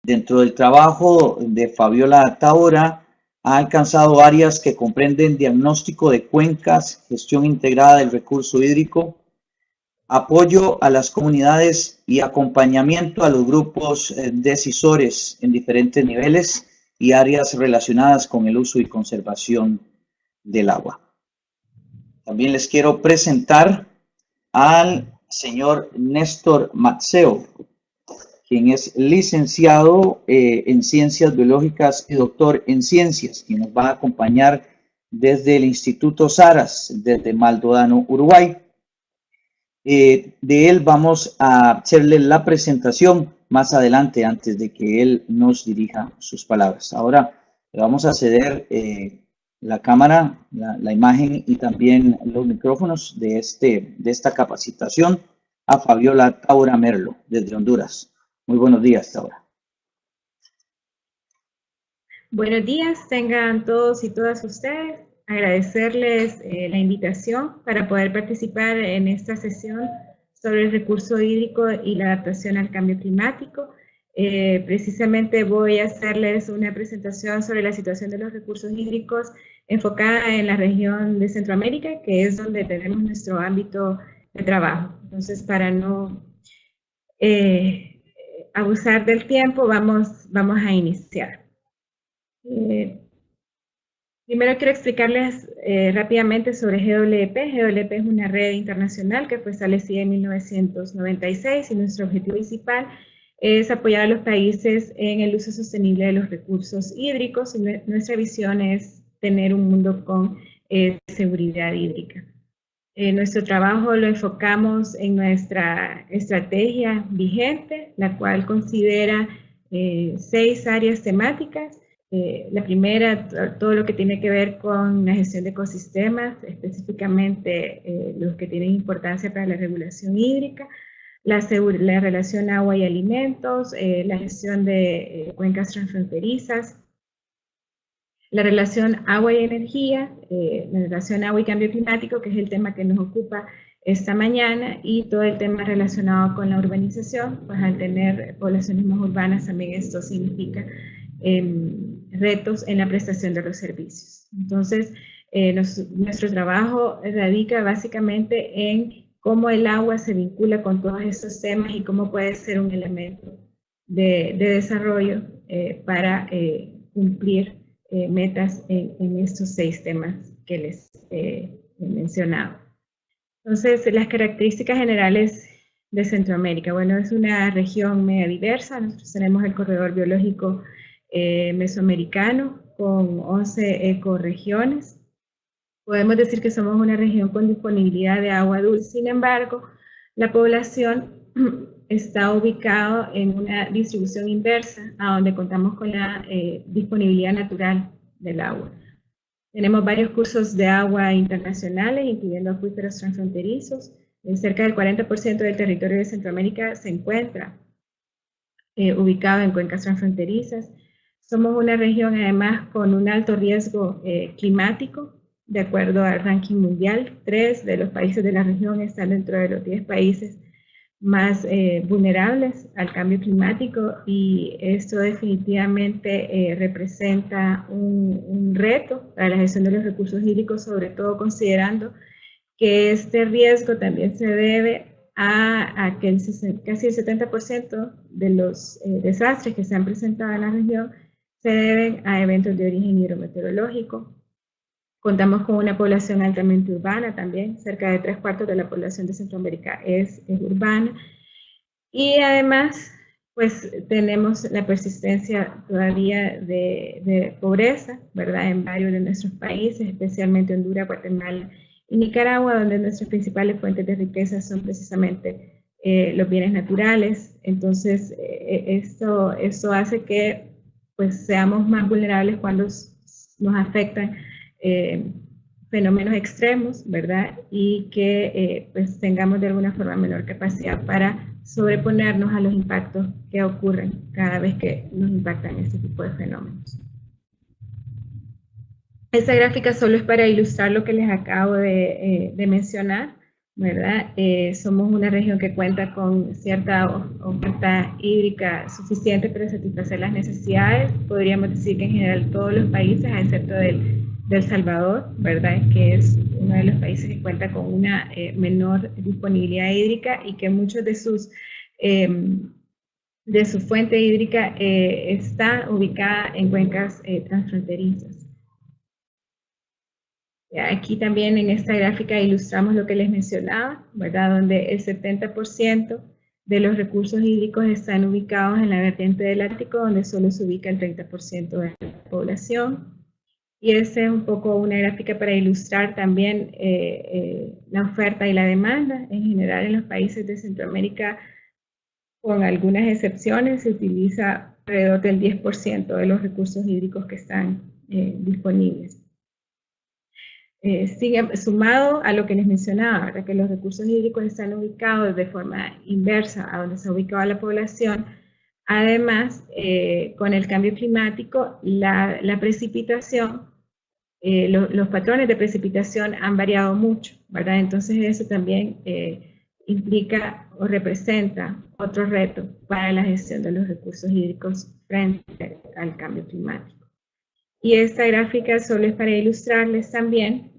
Dentro del trabajo de Fabiola Tábora, ha alcanzado áreas que comprenden diagnóstico de cuencas, gestión integrada del recurso hídrico, apoyo a las comunidades y acompañamiento a los grupos decisores en diferentes niveles y áreas relacionadas con el uso y conservación del agua. También les quiero presentar al señor Néstor Matseo, quien es licenciado en Ciencias Biológicas y doctor en Ciencias, quien nos va a acompañar desde el Instituto Saras, desde Maldonado, Uruguay. De él vamos a hacerle la presentación más adelante, antes de que él nos dirija sus palabras. Ahora le vamos a ceder la cámara, la imagen y también los micrófonos de esta capacitación a Fabiola Tábora Merlo, desde Honduras. Muy buenos días, Tábora. Buenos días, tengan todos y todas ustedes. Agradecerles la invitación para poder participar en esta sesión sobre el recurso hídrico y la adaptación al cambio climático. Precisamente voy a hacerles una presentación sobre la situación de los recursos hídricos enfocada en la región de Centroamérica, que es donde tenemos nuestro ámbito de trabajo. Entonces, para no abusar del tiempo, vamos a iniciar. Primero quiero explicarles rápidamente sobre GWP. GWP es una red internacional que fue establecida en 1996 y nuestro objetivo principal es apoyar a los países en el uso sostenible de los recursos hídricos. Y nuestra visión es tener un mundo con seguridad hídrica. Nuestro trabajo lo enfocamos en nuestra estrategia vigente, la cual considera 6 áreas temáticas. La primera, todo lo que tiene que ver con la gestión de ecosistemas, específicamente los que tienen importancia para la regulación hídrica, la relación agua y alimentos, la gestión de cuencas transfronterizas, la relación agua y energía, la relación agua y cambio climático, que es el tema que nos ocupa esta mañana, y todo el tema relacionado con la urbanización, pues al tener poblaciones más urbanas también esto significa retos en la prestación de los servicios. Entonces, nuestro trabajo radica básicamente en cómo el agua se vincula con todos estos temas y cómo puede ser un elemento de desarrollo para cumplir metas en estos 6 temas que les he mencionado. Entonces, las características generales de Centroamérica. Bueno, es una región media diversa. Nosotros tenemos el corredor biológico mesoamericano con 11 ecorregiones. Podemos decir que somos una región con disponibilidad de agua dulce. Sin embargo, la población está ubicada en una distribución inversa, a donde contamos con la disponibilidad natural del agua. Tenemos varios cursos de agua internacionales, incluyendo acuíferos transfronterizos. Cerca del 40% del territorio de Centroamérica se encuentra ubicado en cuencas transfronterizas. Somos una región además con un alto riesgo climático. De acuerdo al ranking mundial, 3 de los países de la región están dentro de los 10 países más vulnerables al cambio climático, y esto definitivamente representa un reto para la gestión de los recursos hídricos, sobre todo considerando que este riesgo también se debe a que casi el 70% de los desastres que se han presentado en la región se deben a eventos de origen hidrometeorológico. Contamos con una población altamente urbana también, cerca de 3/4 de la población de Centroamérica es urbana. Y además, pues tenemos la persistencia todavía de pobreza, ¿verdad?, en varios de nuestros países, especialmente Honduras, Guatemala y Nicaragua, donde nuestras principales fuentes de riqueza son precisamente los bienes naturales. Entonces, esto hace que pues seamos más vulnerables cuando nos afectan fenómenos extremos, ¿verdad? Y que pues tengamos de alguna forma menor capacidad para sobreponernos a los impactos que ocurren cada vez que nos impactan este tipo de fenómenos. Esta gráfica solo es para ilustrar lo que les acabo de mencionar. ¿verdad? Somos una región que cuenta con cierta oferta hídrica suficiente para satisfacer las necesidades. Podríamos decir que en general todos los países, excepto del Salvador, ¿verdad? Que es uno de los países que cuenta con una menor disponibilidad hídrica y que muchos de su fuente hídrica está ubicada en cuencas transfronterizas. Aquí también en esta gráfica ilustramos lo que les mencionaba, ¿verdad? Donde el 70% de los recursos hídricos están ubicados en la vertiente del Ártico, donde solo se ubica el 30% de la población. Y esa es un poco una gráfica para ilustrar también la oferta y la demanda. En general en los países de Centroamérica, con algunas excepciones, se utiliza alrededor del 10% de los recursos hídricos que están disponibles. Sumado a lo que les mencionaba, ¿verdad? Que los recursos hídricos están ubicados de forma inversa a donde se ha ubicado la población. Además, con el cambio climático, la precipitación, los patrones de precipitación han variado mucho, ¿verdad? Entonces eso también implica o representa otro reto para la gestión de los recursos hídricos frente al cambio climático. Y esta gráfica solo es para ilustrarles también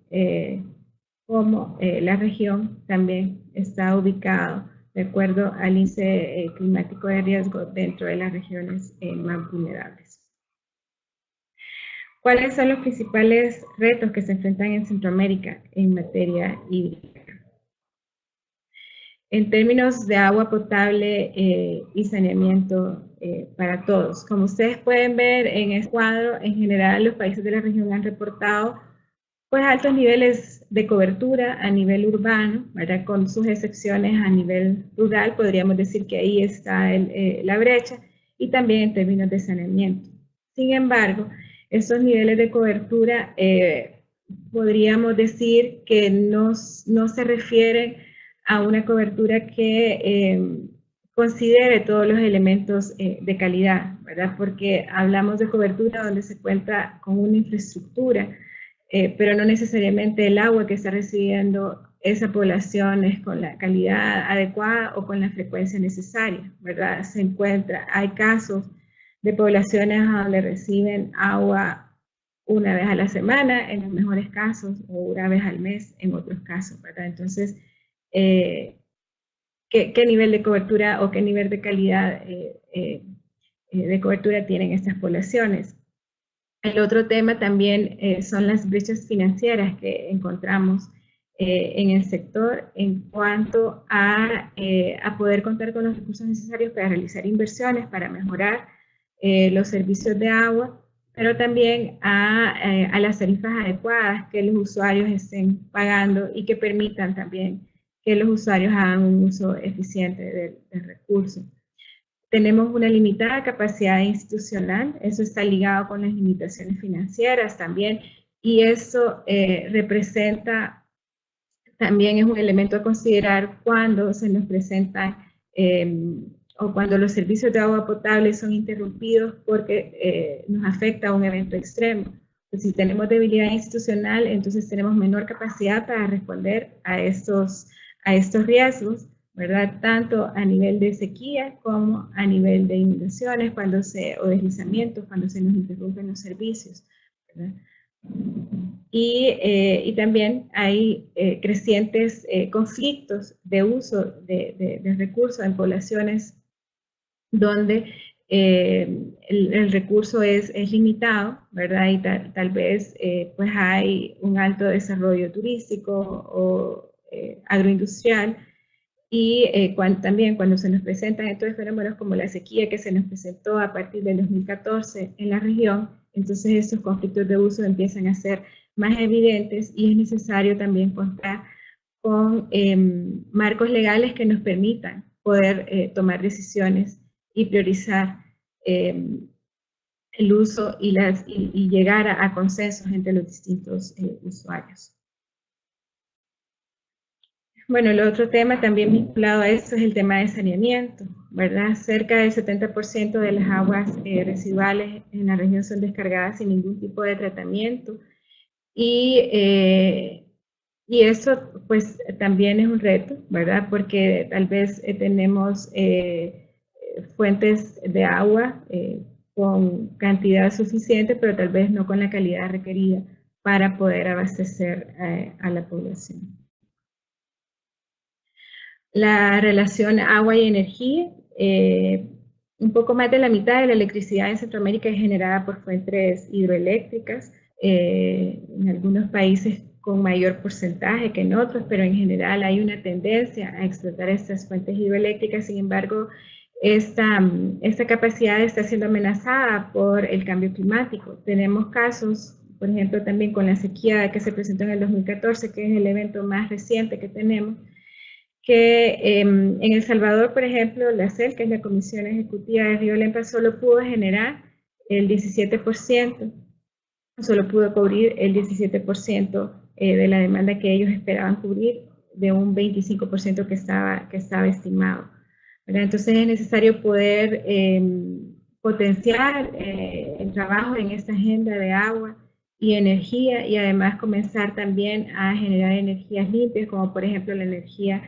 cómo la región también está ubicada de acuerdo al índice climático de riesgo dentro de las regiones más vulnerables. ¿Cuáles son los principales retos que se enfrentan en Centroamérica en materia hídrica? En términos de agua potable y saneamiento para todos. Como ustedes pueden ver en este cuadro, en general los países de la región han reportado pues altos niveles de cobertura a nivel urbano, ¿verdad? Con sus excepciones a nivel rural, podríamos decir que ahí está la brecha, y también en términos de saneamiento. Sin embargo, esos niveles de cobertura podríamos decir que no se refieren a una cobertura que considere todos los elementos de calidad, ¿verdad? Porque hablamos de cobertura donde se cuenta con una infraestructura, pero no necesariamente el agua que está recibiendo esa población es con la calidad adecuada o con la frecuencia necesaria, ¿verdad? Hay casos de poblaciones donde reciben agua una vez a la semana, en los mejores casos, o una vez al mes, en otros casos, ¿verdad? Entonces, ¿qué nivel de cobertura o qué nivel de calidad de cobertura tienen estas poblaciones? El otro tema también son las brechas financieras que encontramos en el sector en cuanto a poder contar con los recursos necesarios para realizar inversiones, para mejorar los servicios de agua, pero también a las tarifas adecuadas que los usuarios estén pagando y que permitan también que los usuarios hagan un uso eficiente del recurso. Tenemos una limitada capacidad institucional, eso está ligado con las limitaciones financieras también, y eso representa, también es un elemento a considerar cuando se nos presentan o cuando los servicios de agua potable son interrumpidos porque nos afecta a un evento extremo. Pues si tenemos debilidad institucional, entonces tenemos menor capacidad para responder a estos riesgos, ¿verdad? Tanto a nivel de sequía como a nivel de inundaciones o deslizamientos cuando se nos interrumpen los servicios, ¿verdad? Y también hay crecientes conflictos de uso de recursos en poblaciones donde el recurso es limitado, ¿verdad? Y tal vez pues hay un alto desarrollo turístico o agroindustrial, y también cuando se nos presentan estos fenómenos como la sequía que se nos presentó a partir del 2014 en la región, entonces estos conflictos de uso empiezan a ser más evidentes y es necesario también contar con marcos legales que nos permitan poder tomar decisiones y priorizar el uso y llegar a consensos entre los distintos usuarios. Bueno, el otro tema también vinculado a esto es el tema de saneamiento, ¿verdad? Cerca del 70% de las aguas residuales en la región son descargadas sin ningún tipo de tratamiento, y Y eso pues también es un reto, ¿verdad? Porque tal vez tenemos fuentes de agua con cantidad suficiente, pero tal vez no con la calidad requerida para poder abastecer a la población. La relación agua y energía, un poco más de la mitad de la electricidad en Centroamérica es generada por fuentes hidroeléctricas, en algunos países con mayor porcentaje que en otros, pero en general hay una tendencia a explotar estas fuentes hidroeléctricas. Sin embargo, esta capacidad está siendo amenazada por el cambio climático. Tenemos casos, por ejemplo, también con la sequía que se presentó en el 2014, que es el evento más reciente que tenemos, que en El Salvador, por ejemplo, la CEL, que es la Comisión Ejecutiva de Río Lempa, solo pudo generar el 17%, solo pudo cubrir el 17% de la demanda que ellos esperaban cubrir de un 25% que estaba estimado, ¿verdad? Entonces es necesario poder potenciar el trabajo en esta agenda de agua y energía, y además comenzar también a generar energías limpias, como por ejemplo la energía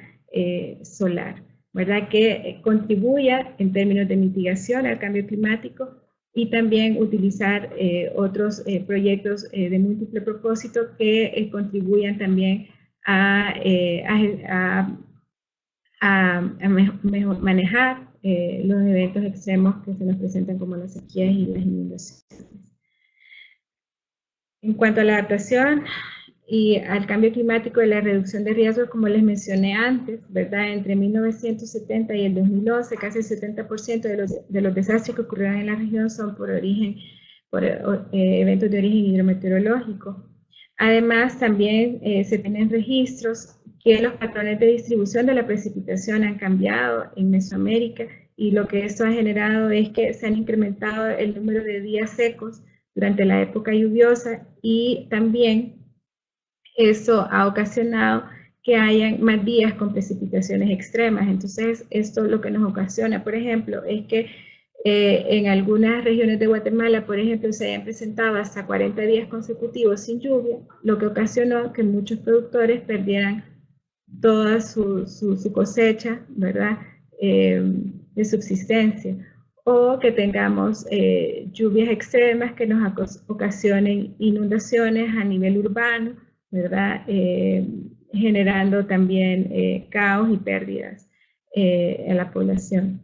solar, ¿verdad? Que contribuya en términos de mitigación al cambio climático, y también utilizar otros proyectos de múltiple propósito que contribuyan también a manejar los eventos extremos que se nos presentan, como las sequías y las inundaciones. En cuanto a la adaptación y al cambio climático y la reducción de riesgos, como les mencioné antes, ¿verdad? Entre 1970 y el 2011, casi el 70% de los desastres que ocurrieron en la región son por eventos de origen hidrometeorológico. Además, también se tienen registros que los patrones de distribución de la precipitación han cambiado en Mesoamérica, y lo que esto ha generado es que se han incrementado el número de días secos durante la época lluviosa, y también eso ha ocasionado que hayan más días con precipitaciones extremas. Entonces, esto lo que nos ocasiona, por ejemplo, es que en algunas regiones de Guatemala, por ejemplo, se hayan presentado hasta 40 días consecutivos sin lluvia, lo que ocasionó que muchos productores perdieran toda su cosecha, ¿verdad?, de subsistencia, o que tengamos lluvias extremas que nos ocasionen inundaciones a nivel urbano, ¿verdad?, generando también caos y pérdidas en la población.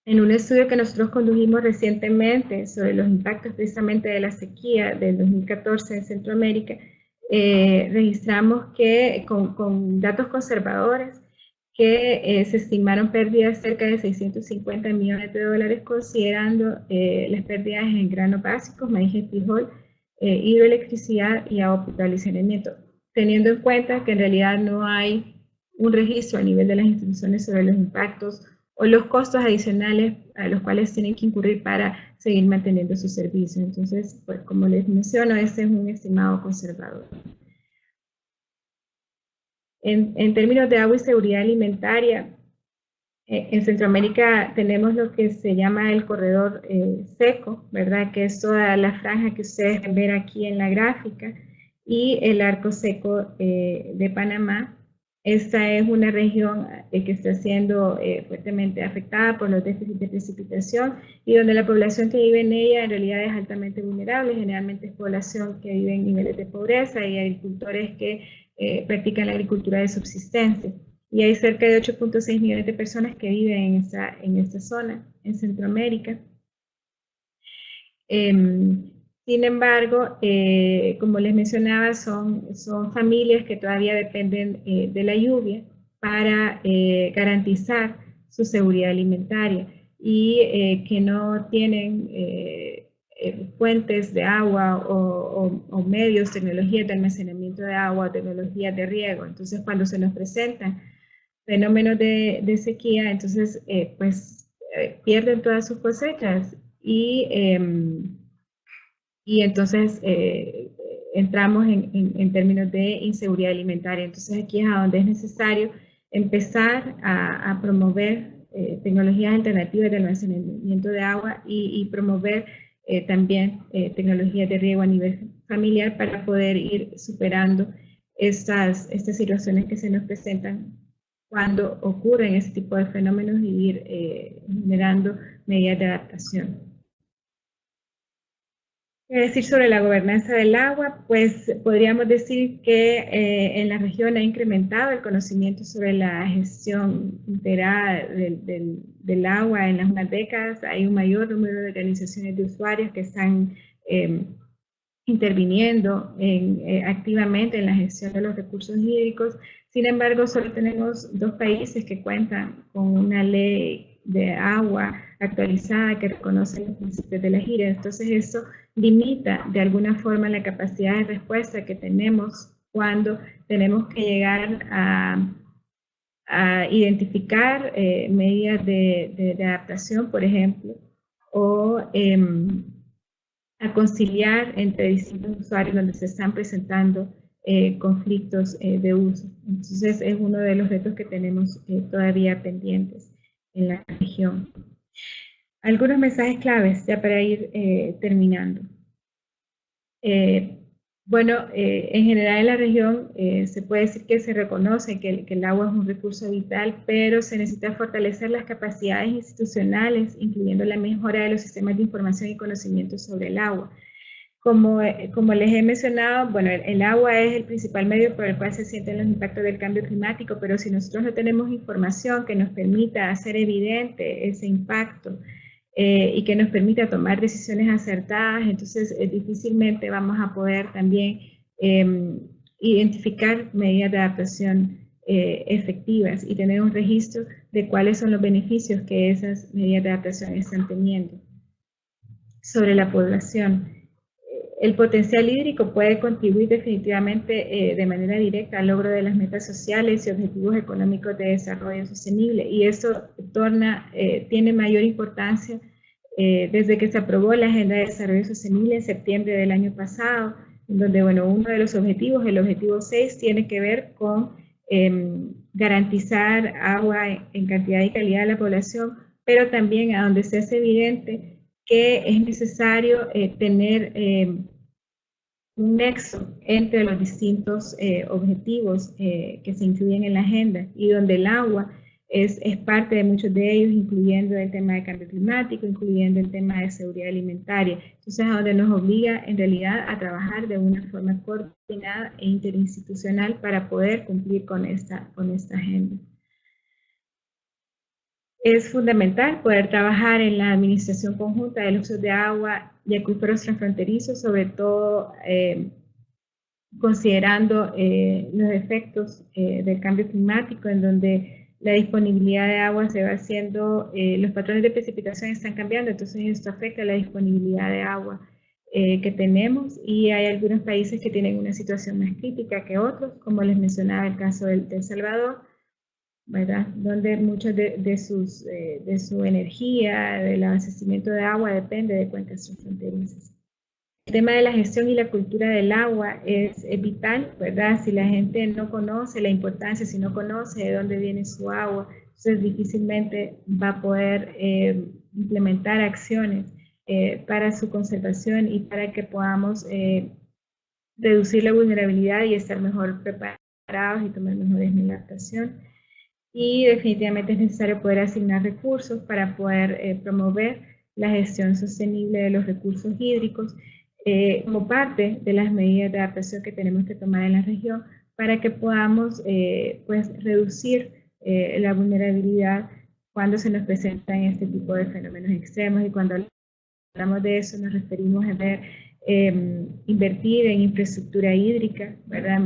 En un estudio que nosotros condujimos recientemente sobre los impactos precisamente de la sequía del 2014 en Centroamérica, registramos que con datos conservadores, que se estimaron pérdidas cerca de 650 millones de dólares, considerando las pérdidas en granos básicos, maíz y frijol, hidroelectricidad y agua potable y saneamiento, teniendo en cuenta que en realidad no hay un registro a nivel de las instituciones sobre los impactos o los costos adicionales a los cuales tienen que incurrir para seguir manteniendo sus servicios. Entonces, pues, como les menciono, ese es un estimado conservador. En términos de agua y seguridad alimentaria, en Centroamérica tenemos lo que se llama el corredor seco, ¿verdad?, que es toda la franja que ustedes ven ver aquí en la gráfica, y el arco seco de Panamá. Esta es una región que está siendo fuertemente afectada por los déficits de precipitación, y donde la población que vive en ella en realidad es altamente vulnerable. Generalmente es población que vive en niveles de pobreza y agricultores que practican la agricultura de subsistencia. Y hay cerca de 8.6 millones de personas que viven en esta zona, en Centroamérica. Sin embargo, como les mencionaba, son familias que todavía dependen de la lluvia para garantizar su seguridad alimentaria, y que no tienen fuentes de agua o medios, tecnologías de almacenamiento de agua, tecnologías de riego. Entonces, cuando se nos presentan fenómenos de sequía, entonces pierden todas sus cosechas, y entonces entramos en términos de inseguridad alimentaria. Entonces aquí es a donde es necesario empezar a promover tecnologías alternativas de almacenamiento de agua, y promover también tecnologías de riego a nivel familiar, para poder ir superando estas situaciones que se nos presentan cuando ocurren este tipo de fenómenos y ir generando medidas de adaptación. ¿Qué decir sobre la gobernanza del agua? Pues podríamos decir que en la región ha incrementado el conocimiento sobre la gestión integrada del agua en las últimas décadas. Hay un mayor número de organizaciones de usuarios que están interviniendo activamente en la gestión de los recursos hídricos. Sin embargo, solo tenemos 2 países que cuentan con una ley de agua actualizada que reconoce los principios de la GIRA. Entonces, eso limita de alguna forma la capacidad de respuesta que tenemos cuando tenemos que llegar a identificar medidas de adaptación, por ejemplo, o a conciliar entre distintos usuarios donde se están presentando conflictos de uso. Entonces es uno de los retos que tenemos todavía pendientes en la región. Algunos mensajes claves ya para ir terminando. En general en la región se puede decir que se reconoce que el agua es un recurso vital, pero se necesita fortalecer las capacidades institucionales, incluyendo la mejora de los sistemas de información y conocimiento sobre el agua. Como les he mencionado, bueno, el agua es el principal medio por el cual se sienten los impactos del cambio climático, pero si nosotros no tenemos información que nos permita hacer evidente ese impacto, y que nos permita tomar decisiones acertadas, entonces difícilmente vamos a poder también identificar medidas de adaptación efectivas y tener un registro de cuáles son los beneficios que esas medidas de adaptación están teniendo sobre la población. El potencial hídrico puede contribuir definitivamente de manera directa al logro de las metas sociales y objetivos económicos de desarrollo sostenible, y eso tiene mayor importancia desde que se aprobó la Agenda de Desarrollo Sostenible en septiembre del año pasado, en donde uno de los objetivos, el objetivo 6, tiene que ver con garantizar agua en cantidad y calidad a la población, pero también a donde se hace evidente que es necesario tener un nexo entre los distintos objetivos que se incluyen en la agenda, y donde el agua es parte de muchos de ellos, incluyendo el tema de cambio climático, incluyendo el tema de seguridad alimentaria. Entonces, a donde nos obliga en realidad a trabajar de una forma coordinada e interinstitucional para poder cumplir con esta agenda. Es fundamental poder trabajar en la administración conjunta de los usos de agua y acuíferos transfronterizos, sobre todo considerando los efectos del cambio climático, en donde la disponibilidad de agua se va haciendo, los patrones de precipitación están cambiando, entonces esto afecta la disponibilidad de agua que tenemos, y hay algunos países que tienen una situación más crítica que otros, como les mencionaba el caso de El Salvador, ¿verdad? Donde mucho de su energía, del abastecimiento de agua, depende de cuencas transfronterizas. El tema de la gestión y la cultura del agua es vital, ¿verdad? Si la gente no conoce la importancia, si no conoce de dónde viene su agua, entonces difícilmente va a poder implementar acciones para su conservación y para que podamos reducir la vulnerabilidad y estar mejor preparados y tomar mejores medidas de adaptación. Y definitivamente es necesario poder asignar recursos para poder promover la gestión sostenible de los recursos hídricos como parte de las medidas de adaptación que tenemos que tomar en la región para que podamos pues reducir la vulnerabilidad cuando se nos presentan este tipo de fenómenos extremos. Y cuando hablamos de eso nos referimos a ver, invertir en infraestructura hídrica, ¿verdad?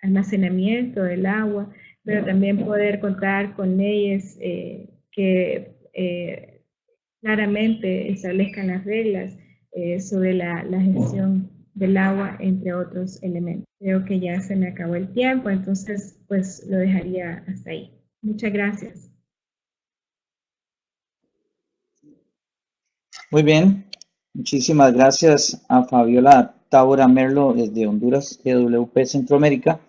Almacenamiento del agua, pero también poder contar con leyes que claramente establezcan las reglas sobre la gestión del agua, entre otros elementos. Creo que ya se me acabó el tiempo, entonces pues lo dejaría hasta ahí. Muchas gracias. Muy bien, muchísimas gracias a Fabiola Tábora Merlo desde Honduras, GWP Centroamérica.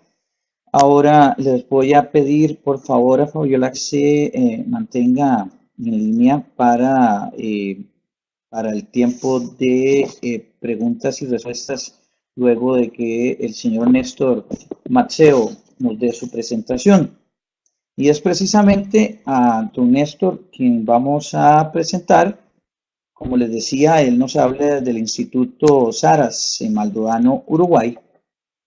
Ahora les voy a pedir por favor a Fabiola que se mantenga en línea para el tiempo de preguntas y respuestas luego de que el señor Néstor Mazzeo nos dé su presentación. Y es precisamente a don Néstor quien vamos a presentar. Como les decía, él nos habla del Instituto Saras en Maldonado, Uruguay,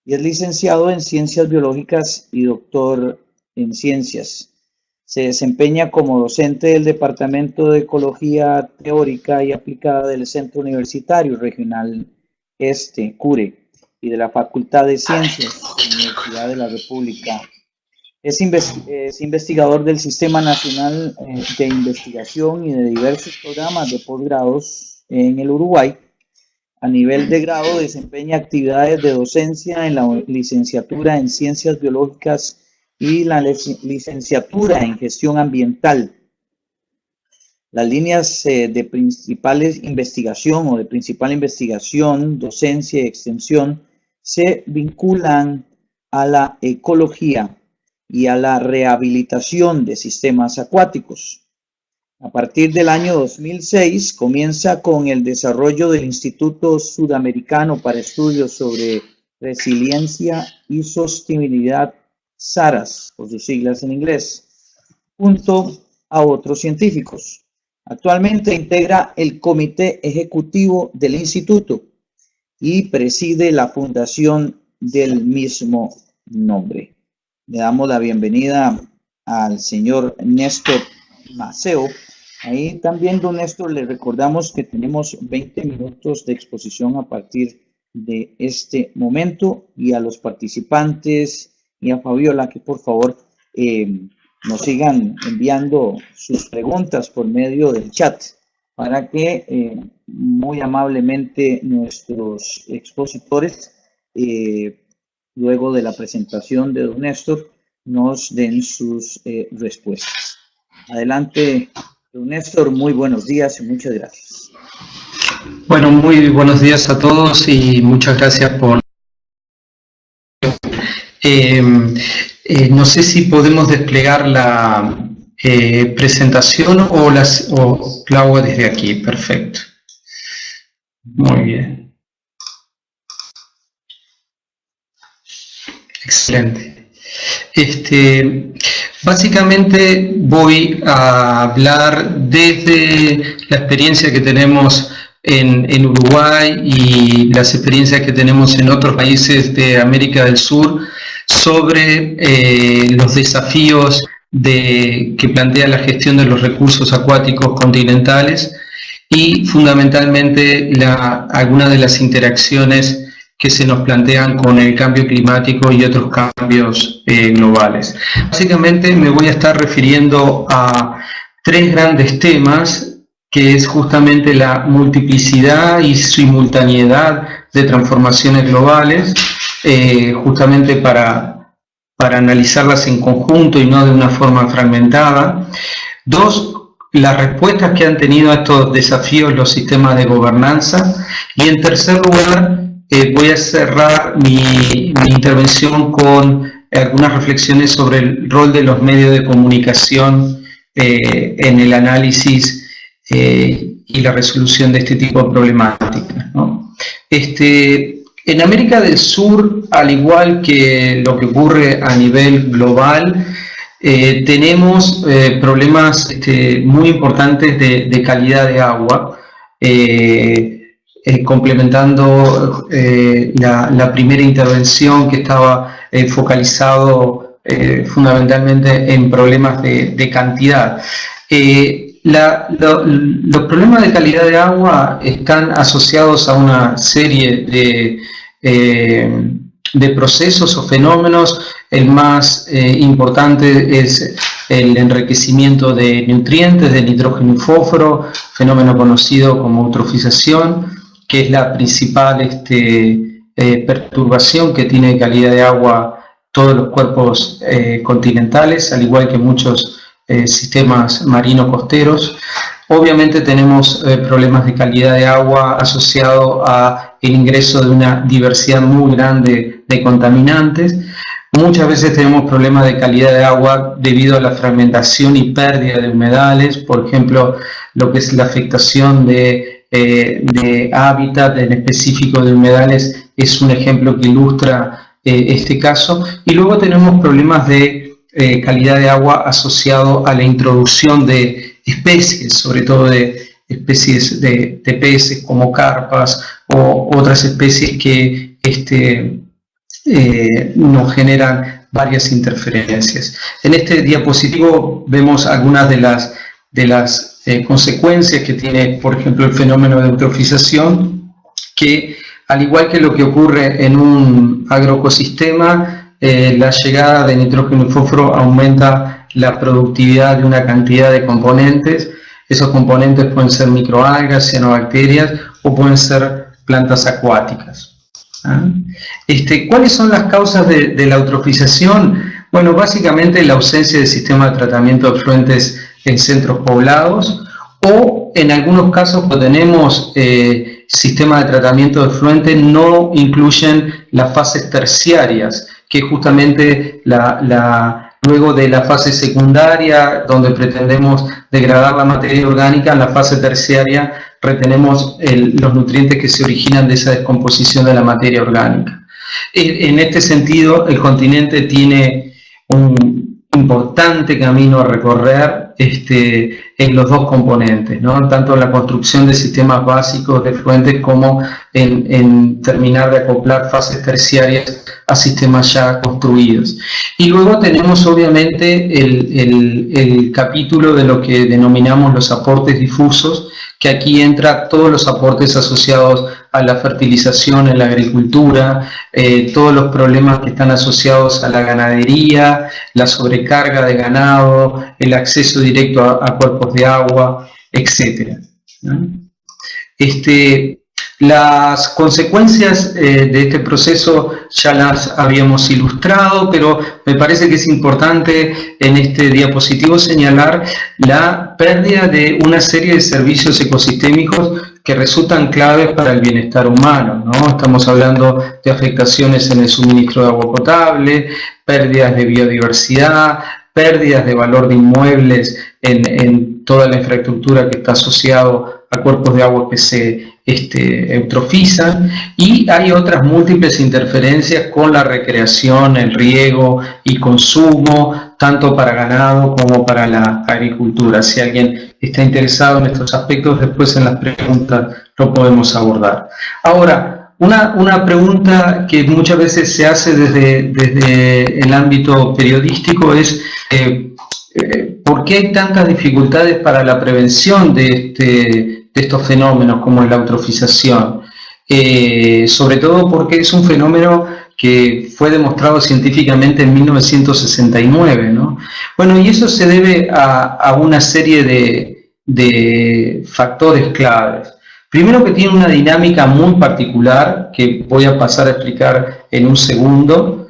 y es licenciado en Ciencias Biológicas y doctor en Ciencias. Se desempeña como docente del Departamento de Ecología Teórica y Aplicada del Centro Universitario Regional Este, CURE, y de la Facultad de Ciencias de la Universidad de la República. Es investigador del Sistema Nacional de Investigación y de diversos programas de posgrados en el Uruguay. A nivel de grado desempeña actividades de docencia en la licenciatura en Ciencias Biológicas y la licenciatura en Gestión Ambiental. Las líneas de principal investigación, docencia y extensión se vinculan a la ecología y a la rehabilitación de sistemas acuáticos. A partir del año 2006 comienza con el desarrollo del Instituto Sudamericano para Estudios sobre Resiliencia y Sostenibilidad, SARAS, por sus siglas en inglés, junto a otros científicos. Actualmente integra el comité ejecutivo del instituto y preside la fundación del mismo nombre. Le damos la bienvenida al señor Néstor Mazzeo. Ahí también, don Néstor, le recordamos que tenemos 20 minutos de exposición a partir de este momento, y a los participantes y a Fabiola que por favor nos sigan enviando sus preguntas por medio del chat para que muy amablemente nuestros expositores luego de la presentación de don Néstor, nos den sus respuestas. Adelante, don Néstor, muy buenos días y muchas gracias. Bueno, muy buenos días a todos y muchas gracias por... no sé si podemos desplegar la presentación o la hago desde aquí. Perfecto. Muy bien. Excelente. Básicamente voy a hablar desde la experiencia que tenemos en Uruguay y las experiencias que tenemos en otros países de América del Sur sobre los desafíos que plantea la gestión de los recursos acuáticos continentales y fundamentalmente algunas de las interacciones que se nos plantean con el cambio climático y otros cambios globales. Básicamente me voy a estar refiriendo a tres grandes temas, que es justamente la multiplicidad y simultaneidad de transformaciones globales, justamente para analizarlas en conjunto y no de una forma fragmentada. Dos, las respuestas que han tenido a estos desafíos los sistemas de gobernanza. Y en tercer lugar, voy a cerrar mi intervención con algunas reflexiones sobre el rol de los medios de comunicación en el análisis y la resolución de este tipo de problemáticas, ¿no? En América del Sur, al igual que lo que ocurre a nivel global, tenemos problemas muy importantes de calidad de agua, complementando la primera intervención que estaba focalizado fundamentalmente en problemas de cantidad. Los problemas de calidad de agua están asociados a una serie de procesos o fenómenos. El más importante es el enriquecimiento de nutrientes, de nitrógeno y fósforo, fenómeno conocido como eutrofización, que es la principal perturbación que tiene calidad de agua todos los cuerpos continentales, al igual que muchos sistemas marinos costeros. Obviamente tenemos problemas de calidad de agua asociados a el ingreso de una diversidad muy grande de contaminantes. Muchas veces tenemos problemas de calidad de agua debido a la fragmentación y pérdida de humedales, por ejemplo, lo que es la afectación de de hábitat, en específico de humedales, es un ejemplo que ilustra este caso. Y luego tenemos problemas de calidad de agua asociado a la introducción de especies, sobre todo de especies de peces como carpas o otras especies que nos generan varias interferencias. En este diapositivo vemos algunas de las consecuencias que tiene, por ejemplo, el fenómeno de eutrofización, que al igual que lo que ocurre en un agroecosistema, la llegada de nitrógeno y fósforo aumenta la productividad de una cantidad de componentes. Esos componentes pueden ser microalgas, cianobacterias o pueden ser plantas acuáticas. ¿Cuáles son las causas de la eutrofización? Bueno, básicamente la ausencia de sistema de tratamiento de efluentes en centros poblados, o en algunos casos cuando tenemos sistemas de tratamiento de efluentes no incluyen las fases terciarias, que justamente luego de la fase secundaria, donde pretendemos degradar la materia orgánica, en la fase terciaria retenemos los nutrientes que se originan de esa descomposición de la materia orgánica. En este sentido, el continente tiene un importante camino a recorrer en los dos componentes, ¿no? Tanto en la construcción de sistemas básicos de efluentes como en terminar de acoplar fases terciarias a sistemas ya construidos. Y luego tenemos obviamente el capítulo de lo que denominamos los aportes difusos, que aquí entra todos los aportes asociados a la fertilización en la agricultura, todos los problemas que están asociados a la ganadería, la sobrecarga de ganado, el acceso directo a cuerpos de agua, etc. Las consecuencias de este proceso ya las habíamos ilustrado, pero me parece que es importante en este diapositivo señalar la pérdida de una serie de servicios ecosistémicos que resultan claves para el bienestar humano, ¿no? Estamos hablando de afectaciones en el suministro de agua potable, pérdidas de biodiversidad, pérdidas de valor de inmuebles en toda la infraestructura que está asociado a cuerpos de agua que se eutrofizan, y hay otras múltiples interferencias con la recreación, el riego y consumo, tanto para ganado como para la agricultura. Si alguien está interesado en estos aspectos, después en las preguntas lo podemos abordar. Ahora, una pregunta que muchas veces se hace desde el ámbito periodístico es ¿por qué hay tantas dificultades para la prevención de estos fenómenos como la eutrofización? Sobre todo porque es un fenómeno que fue demostrado científicamente en 1969, ¿no? Bueno, y eso se debe a una serie de factores claves. Primero, que tiene una dinámica muy particular que voy a pasar a explicar en un segundo.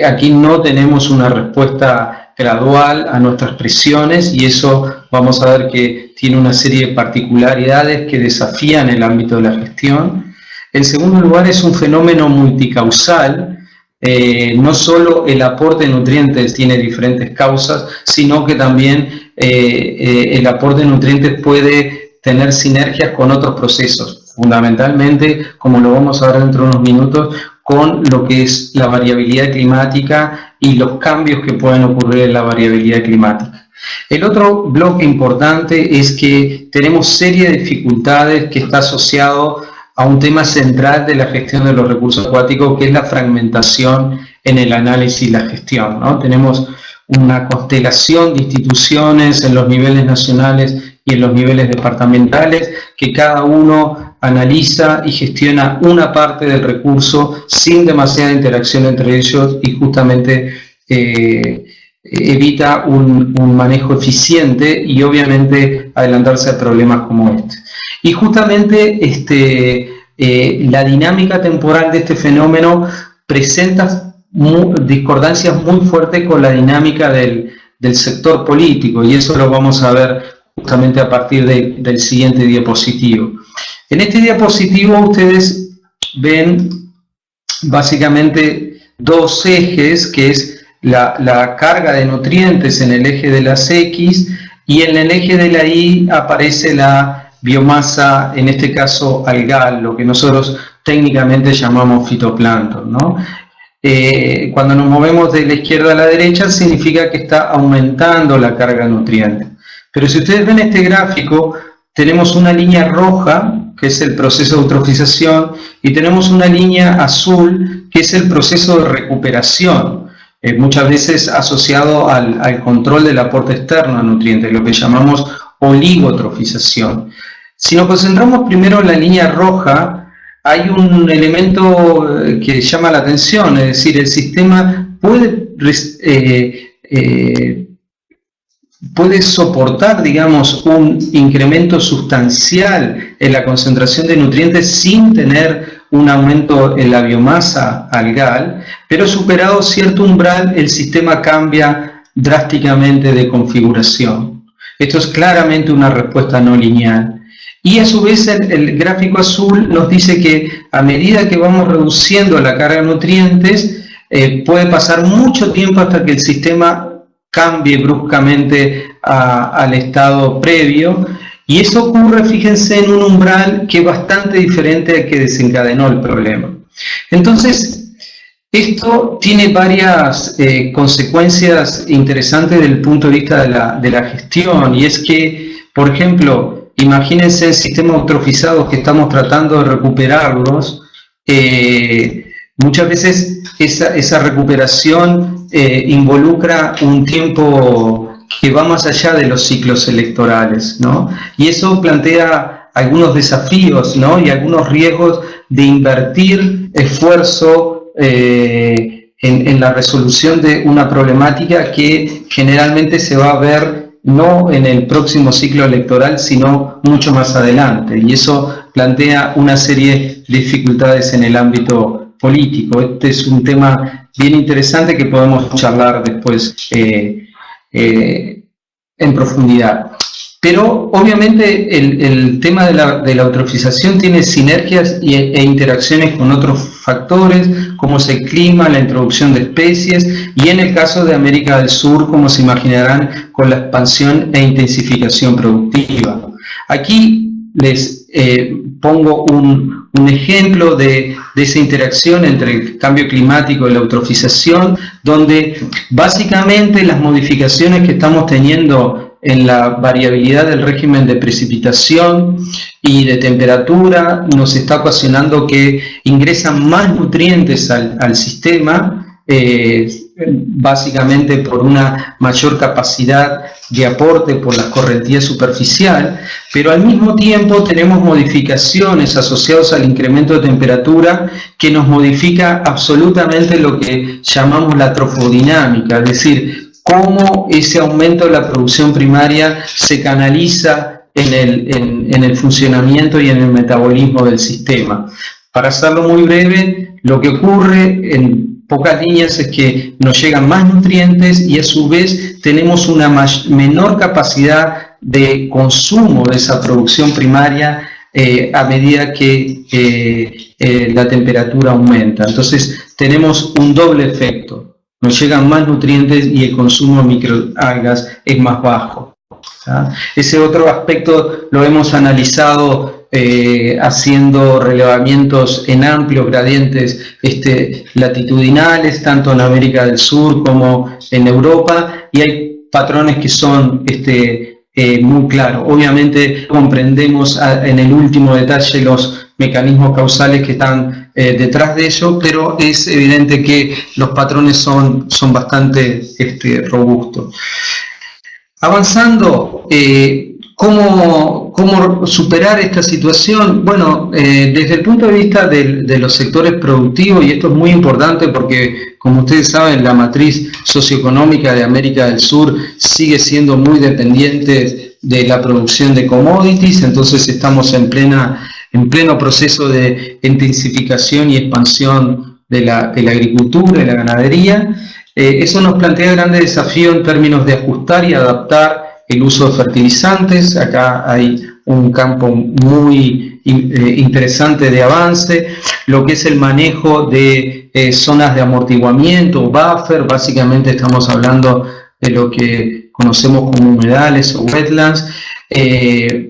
Aquí no tenemos una respuesta gradual a nuestras presiones, y eso vamos a ver que tiene una serie de particularidades que desafían el ámbito de la gestión. En segundo lugar, es un fenómeno multicausal. No solo el aporte de nutrientes tiene diferentes causas, sino que también el aporte de nutrientes puede tener sinergias con otros procesos, fundamentalmente, como lo vamos a ver dentro de unos minutos, con lo que es la variabilidad climática y los cambios que pueden ocurrir en la variabilidad climática. El otro bloque importante es que tenemos serie de dificultades que está asociado a un tema central de la gestión de los recursos acuáticos, que es la fragmentación en el análisis y la gestión, ¿no? Tenemos una constelación de instituciones en los niveles nacionales y en los niveles departamentales, que cada uno analiza y gestiona una parte del recurso sin demasiada interacción entre ellos, y justamente evita un manejo eficiente y obviamente adelantarse a problemas como este. Y justamente la dinámica temporal de este fenómeno presenta discordancias muy fuertes con la dinámica del sector político, y eso lo vamos a ver justamente a partir del siguiente diapositivo. En este diapositivo ustedes ven básicamente dos ejes, que es la carga de nutrientes en el eje de las X, y en el eje de la Y aparece la biomasa, en este caso algal, lo que nosotros técnicamente llamamos fitoplancton, ¿no? Cuando nos movemos de la izquierda a la derecha significa que está aumentando la carga nutriente. Pero si ustedes ven este gráfico, tenemos una línea roja, que es el proceso de eutrofización, y tenemos una línea azul, que es el proceso de recuperación, muchas veces asociado al control del aporte externo a nutrientes, lo que llamamos oligotrofización. Si nos concentramos primero en la línea roja, hay un elemento que llama la atención, es decir, el sistema puede soportar, digamos, un incremento sustancial en la concentración de nutrientes sin tener un aumento en la biomasa algal, pero superado cierto umbral, el sistema cambia drásticamente de configuración. Esto es claramente una respuesta no lineal. Y a su vez el gráfico azul nos dice que a medida que vamos reduciendo la carga de nutrientes, puede pasar mucho tiempo hasta que el sistema cambie bruscamente al estado previo, y eso ocurre, fíjense, en un umbral que es bastante diferente al que desencadenó el problema. Entonces, esto tiene varias consecuencias interesantes desde el punto de vista de la gestión, y es que, por ejemplo, imagínense en sistemas eutrofizados que estamos tratando de recuperarlos, muchas veces esa recuperación involucra un tiempo que va más allá de los ciclos electorales, ¿no? Y eso plantea algunos desafíos, ¿no? Y algunos riesgos de invertir esfuerzo en la resolución de una problemática que generalmente se va a ver no en el próximo ciclo electoral, sino mucho más adelante. Y eso plantea una serie de dificultades en el ámbito político. Este es un tema bien interesante que podemos charlar después en profundidad. Pero obviamente el tema de la eutrofización tiene sinergias e interacciones con otros factores, como es el clima, la introducción de especies, y en el caso de América del Sur, como se imaginarán, con la expansión e intensificación productiva. Aquí les pongo un ejemplo de esa interacción entre el cambio climático y la eutrofización, donde básicamente las modificaciones que estamos teniendo en la variabilidad del régimen de precipitación y de temperatura nos está ocasionando que ingresan más nutrientes al sistema, básicamente por una mayor capacidad de aporte por la correntía superficial, pero al mismo tiempo tenemos modificaciones asociadas al incremento de temperatura que nos modifica absolutamente lo que llamamos la trofodinámica, es decir, cómo ese aumento de la producción primaria se canaliza en el funcionamiento y en el metabolismo del sistema. Para hacerlo muy breve, lo que ocurre en pocas líneas es que nos llegan más nutrientes y a su vez tenemos una menor capacidad de consumo de esa producción primaria a medida que la temperatura aumenta. Entonces tenemos un doble efecto. Nos llegan más nutrientes y el consumo de microalgas es más bajo. ¿tá? Ese otro aspecto lo hemos analizado haciendo relevamientos en amplios gradientes latitudinales, tanto en América del Sur como en Europa, y hay patrones que son muy claros. Obviamente comprendemos en el último detalle los mecanismos causales que están detrás de ello, pero es evidente que los patrones son bastante robustos. Avanzando, ¿cómo superar esta situación? Bueno, desde el punto de vista de los sectores productivos, y esto es muy importante porque, como ustedes saben, la matriz socioeconómica de América del Sur sigue siendo muy dependiente de la producción de commodities, entonces estamos en pleno proceso de intensificación y expansión de la agricultura y la ganadería. Eso nos plantea grandes desafíos en términos de ajustar y adaptar el uso de fertilizantes. Acá hay un campo muy interesante de avance, lo que es el manejo de zonas de amortiguamiento, buffer. Básicamente estamos hablando de lo que conocemos como humedales o wetlands,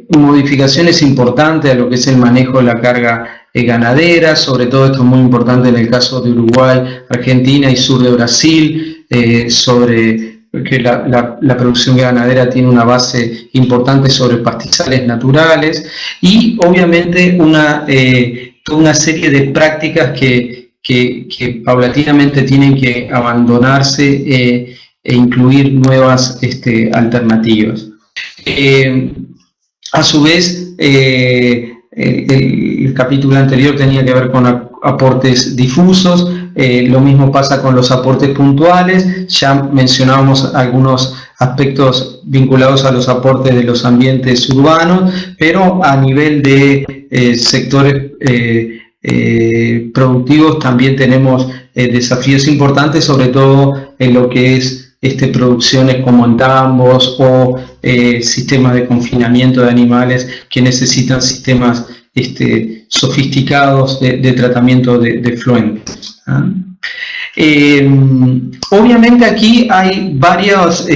modificaciones importantes a lo que es el manejo de la carga ganadera, sobre todo esto es muy importante en el caso de Uruguay, Argentina y sur de Brasil, sobre que la producción ganadera tiene una base importante sobre pastizales naturales y obviamente toda una serie de prácticas que paulatinamente tienen que abandonarse e incluir nuevas alternativas. A su vez, el capítulo anterior tenía que ver con aportes difusos, lo mismo pasa con los aportes puntuales, ya mencionábamos algunos aspectos vinculados a los aportes de los ambientes urbanos, pero a nivel de sectores productivos también tenemos desafíos importantes, sobre todo en lo que es producciones como en tambos o sistemas de confinamiento de animales que necesitan sistemas sofisticados de tratamiento de fluentes. Obviamente aquí hay varios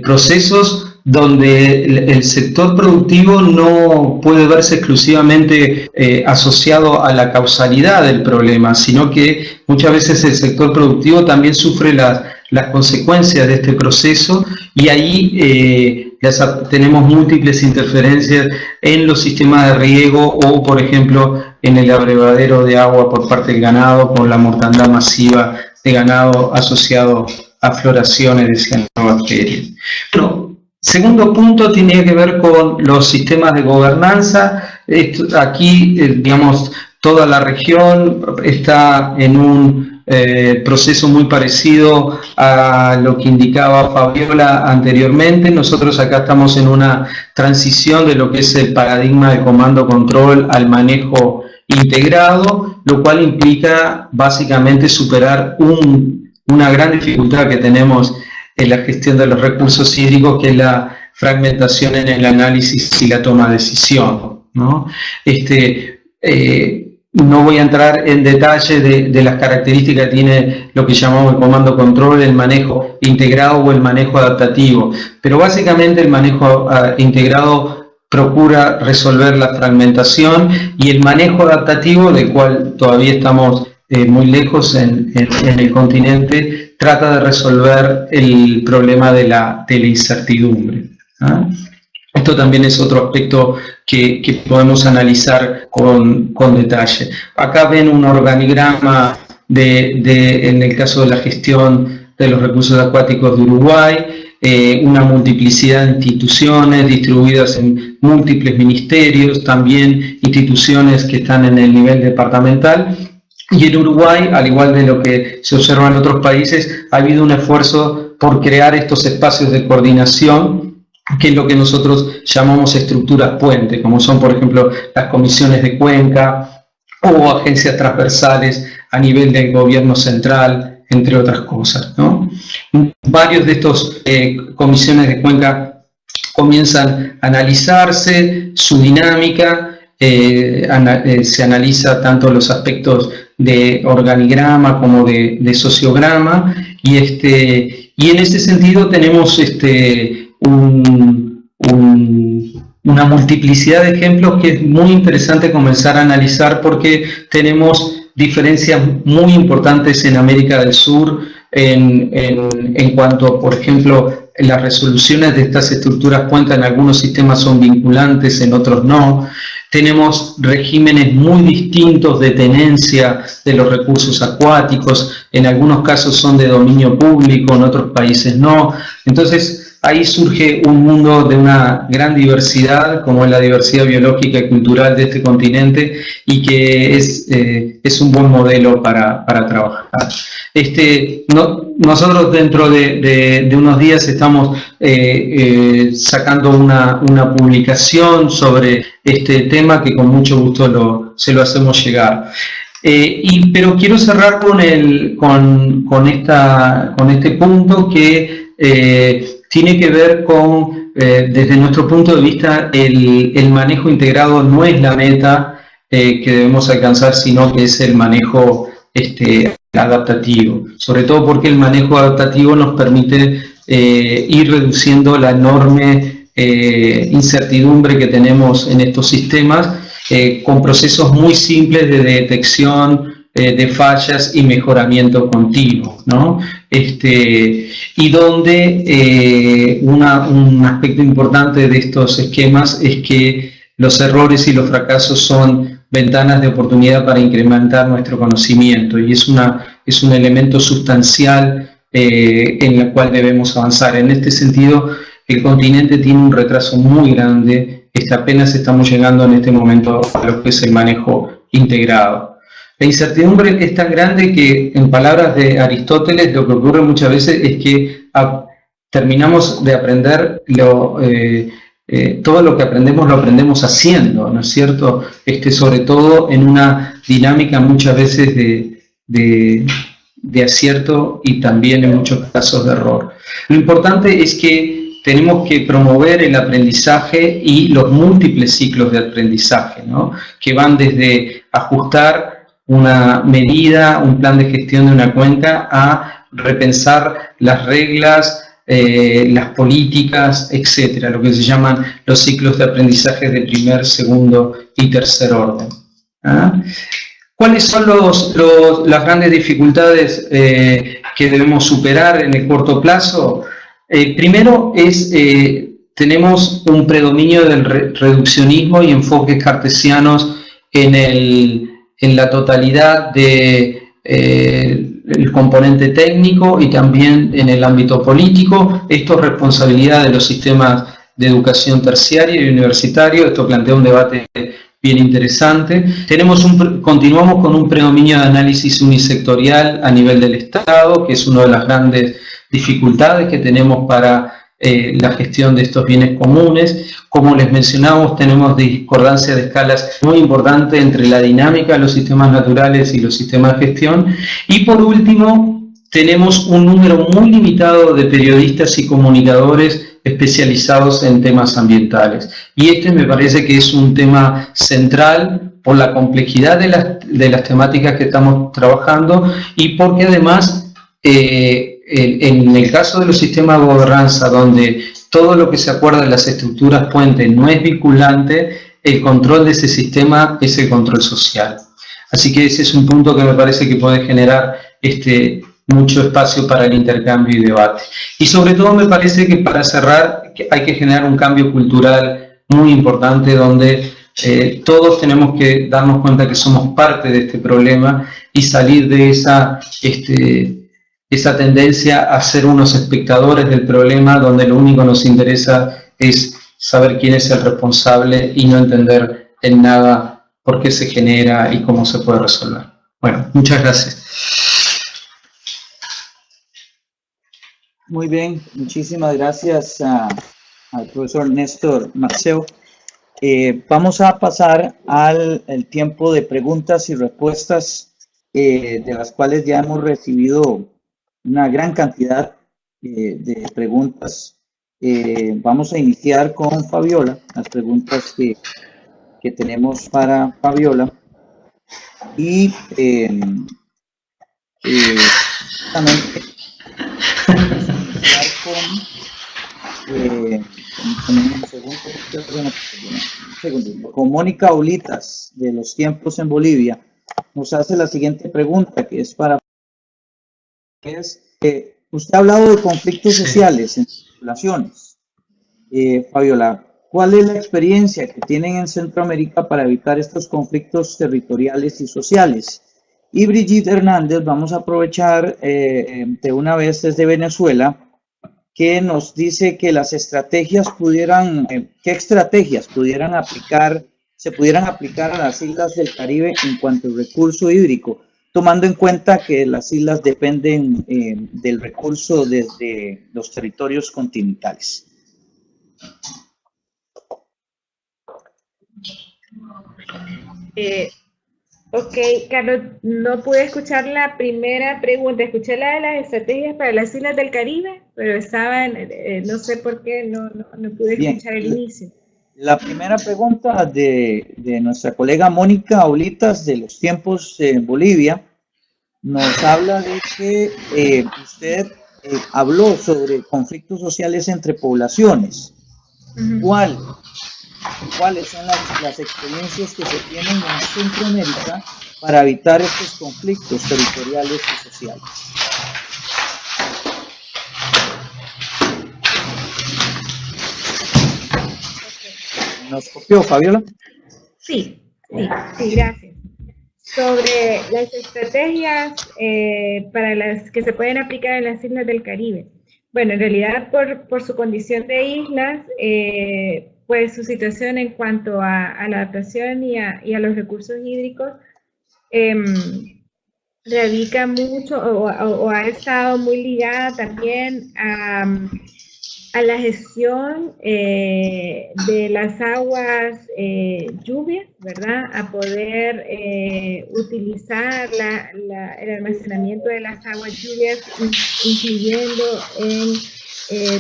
procesos donde el sector productivo no puede verse exclusivamente asociado a la causalidad del problema, sino que muchas veces el sector productivo también sufre las consecuencias de este proceso y ahí tenemos múltiples interferencias en los sistemas de riego o, por ejemplo, en el abrevadero de agua por parte del ganado, con la mortandad masiva de ganado asociado a floraciones de cianobacterias. Bueno, segundo punto tiene que ver con los sistemas de gobernanza. Aquí, digamos, toda la región está en un proceso muy parecido a lo que indicaba Fabiola anteriormente. Nosotros acá estamos en una transición de lo que es el paradigma de comando-control al manejo integrado, lo cual implica básicamente superar una gran dificultad que tenemos en la gestión de los recursos hídricos, que es la fragmentación en el análisis y la toma de decisión, ¿no? No voy a entrar en detalle de las características que tiene lo que llamamos el comando control, el manejo integrado o el manejo adaptativo, pero básicamente el manejo integrado procura resolver la fragmentación y el manejo adaptativo, del cual todavía estamos muy lejos en el continente, trata de resolver el problema de la incertidumbre, ¿ah? Esto también es otro aspecto que podemos analizar con detalle. Acá ven un organigrama en el caso de la gestión de los recursos acuáticos de Uruguay, una multiplicidad de instituciones distribuidas en múltiples ministerios, también instituciones que están en el nivel departamental. Y en Uruguay, al igual de lo que se observa en otros países, ha habido un esfuerzo por crear estos espacios de coordinación, que es lo que nosotros llamamos estructuras puente, como son, por ejemplo, las comisiones de cuenca o agencias transversales a nivel del gobierno central, entre otras cosas, ¿no? Varios de estos comisiones de cuenca comienzan a analizarse, su dinámica, se analiza tanto los aspectos de organigrama como de sociograma, y en ese sentido tenemos una multiplicidad de ejemplos que es muy interesante comenzar a analizar, porque tenemos diferencias muy importantes en América del Sur en cuanto, por ejemplo, las resoluciones de estas estructuras puente en algunos sistemas son vinculantes, en otros no. Tenemos regímenes muy distintos de tenencia de los recursos acuáticos, en algunos casos son de dominio público, en otros países no. Entonces, ahí surge un mundo de una gran diversidad, como es la diversidad biológica y cultural de este continente, y que es un buen modelo para trabajar. Nosotros dentro de unos días estamos sacando una publicación sobre este tema que con mucho gusto se lo hacemos llegar. Pero quiero cerrar con este punto que tiene que ver con, desde nuestro punto de vista, el manejo integrado no es la meta que debemos alcanzar, sino que es el manejo adaptativo. Sobre todo porque el manejo adaptativo nos permite ir reduciendo la enorme incertidumbre que tenemos en estos sistemas con procesos muy simples de detección de fallas y mejoramiento continuo, ¿no? Y donde un aspecto importante de estos esquemas es que los errores y los fracasos son ventanas de oportunidad para incrementar nuestro conocimiento, y es un elemento sustancial en el cual debemos avanzar. En este sentido, el continente tiene un retraso muy grande, apenas estamos llegando en este momento a lo que es el manejo integrado. La incertidumbre es tan grande que, en palabras de Aristóteles, lo que ocurre muchas veces es que terminamos de aprender todo lo que aprendemos lo aprendemos haciendo, ¿no es cierto? Sobre todo en una dinámica muchas veces de acierto y también en muchos casos de error. Lo importante es que tenemos que promover el aprendizaje y los múltiples ciclos de aprendizaje, ¿no? Que van desde ajustar una medida, un plan de gestión de una cuenca, a repensar las reglas, las políticas, etcétera, lo que se llaman los ciclos de aprendizaje de primer, segundo y tercer orden. ¿Ah? ¿Cuáles son las grandes dificultades que debemos superar en el corto plazo? Primero tenemos un predominio del reduccionismo y enfoques cartesianos en la totalidad del componente técnico y también en el ámbito político. Esto es responsabilidad de los sistemas de educación terciaria y universitario. Esto plantea un debate bien interesante. Continuamos con un predominio de análisis unisectorial a nivel del Estado, que es una de las grandes dificultades que tenemos para la gestión de estos bienes comunes. Como les mencionamos, tenemos discordancia de escalas muy importante entre la dinámica de los sistemas naturales y los sistemas de gestión. Y por último, tenemos un número muy limitado de periodistas y comunicadores especializados en temas ambientales. Y me parece que es un tema central por la complejidad de las temáticas que estamos trabajando, y porque además en el caso de los sistemas de gobernanza, donde todo lo que se acuerda de las estructuras puente no es vinculante, el control de ese sistema es el control social. Así que ese es un punto que me parece que puede generar mucho espacio para el intercambio y debate. Y sobre todo me parece que, para cerrar, hay que generar un cambio cultural muy importante, donde todos tenemos que darnos cuenta que somos parte de este problema y salir de esa tendencia a ser unos espectadores del problema, donde lo único que nos interesa es saber quién es el responsable y no entender en nada por qué se genera y cómo se puede resolver. Bueno, muchas gracias. Muy bien, muchísimas gracias al profesor Néstor Maceo. Vamos a pasar al tiempo de preguntas y respuestas, de las cuales ya hemos recibido una gran cantidad de preguntas. Vamos a iniciar con Fabiola, las preguntas que tenemos para Fabiola. Y justamente con Mónica Olitas, de Los Tiempos en Bolivia, nos hace la siguiente pregunta, que es para... usted ha hablado de conflictos sociales en poblaciones. Fabiola, ¿cuál es la experiencia que tienen en Centroamérica para evitar estos conflictos territoriales y sociales? Y Brigitte Hernández, vamos a aprovechar de una vez desde Venezuela, que nos dice que las estrategias ¿qué estrategias se pudieran aplicar a las islas del Caribe en cuanto al recurso hídrico, tomando en cuenta que las islas dependen del recurso desde los territorios continentales? Ok, Carlos, no pude escuchar la primera pregunta. Escuché la de las estrategias para las islas del Caribe, pero no sé por qué, no pude escuchar el inicio. La primera pregunta de nuestra colega Mónica Olitas, de Los Tiempos en Bolivia, nos habla de que usted habló sobre conflictos sociales entre poblaciones. ¿Cuáles son las experiencias que se tienen en Centroamérica para evitar estos conflictos territoriales y sociales? ¿Nos copió, Fabiola? Sí, gracias. Sobre las estrategias para las que se pueden aplicar en las islas del Caribe. Bueno, en realidad por su condición de islas, pues su situación en cuanto a la adaptación y a los recursos hídricos radica mucho o ha estado muy ligada también a la gestión de las aguas lluvias, ¿verdad? A poder utilizar el almacenamiento de las aguas lluvias, incluyendo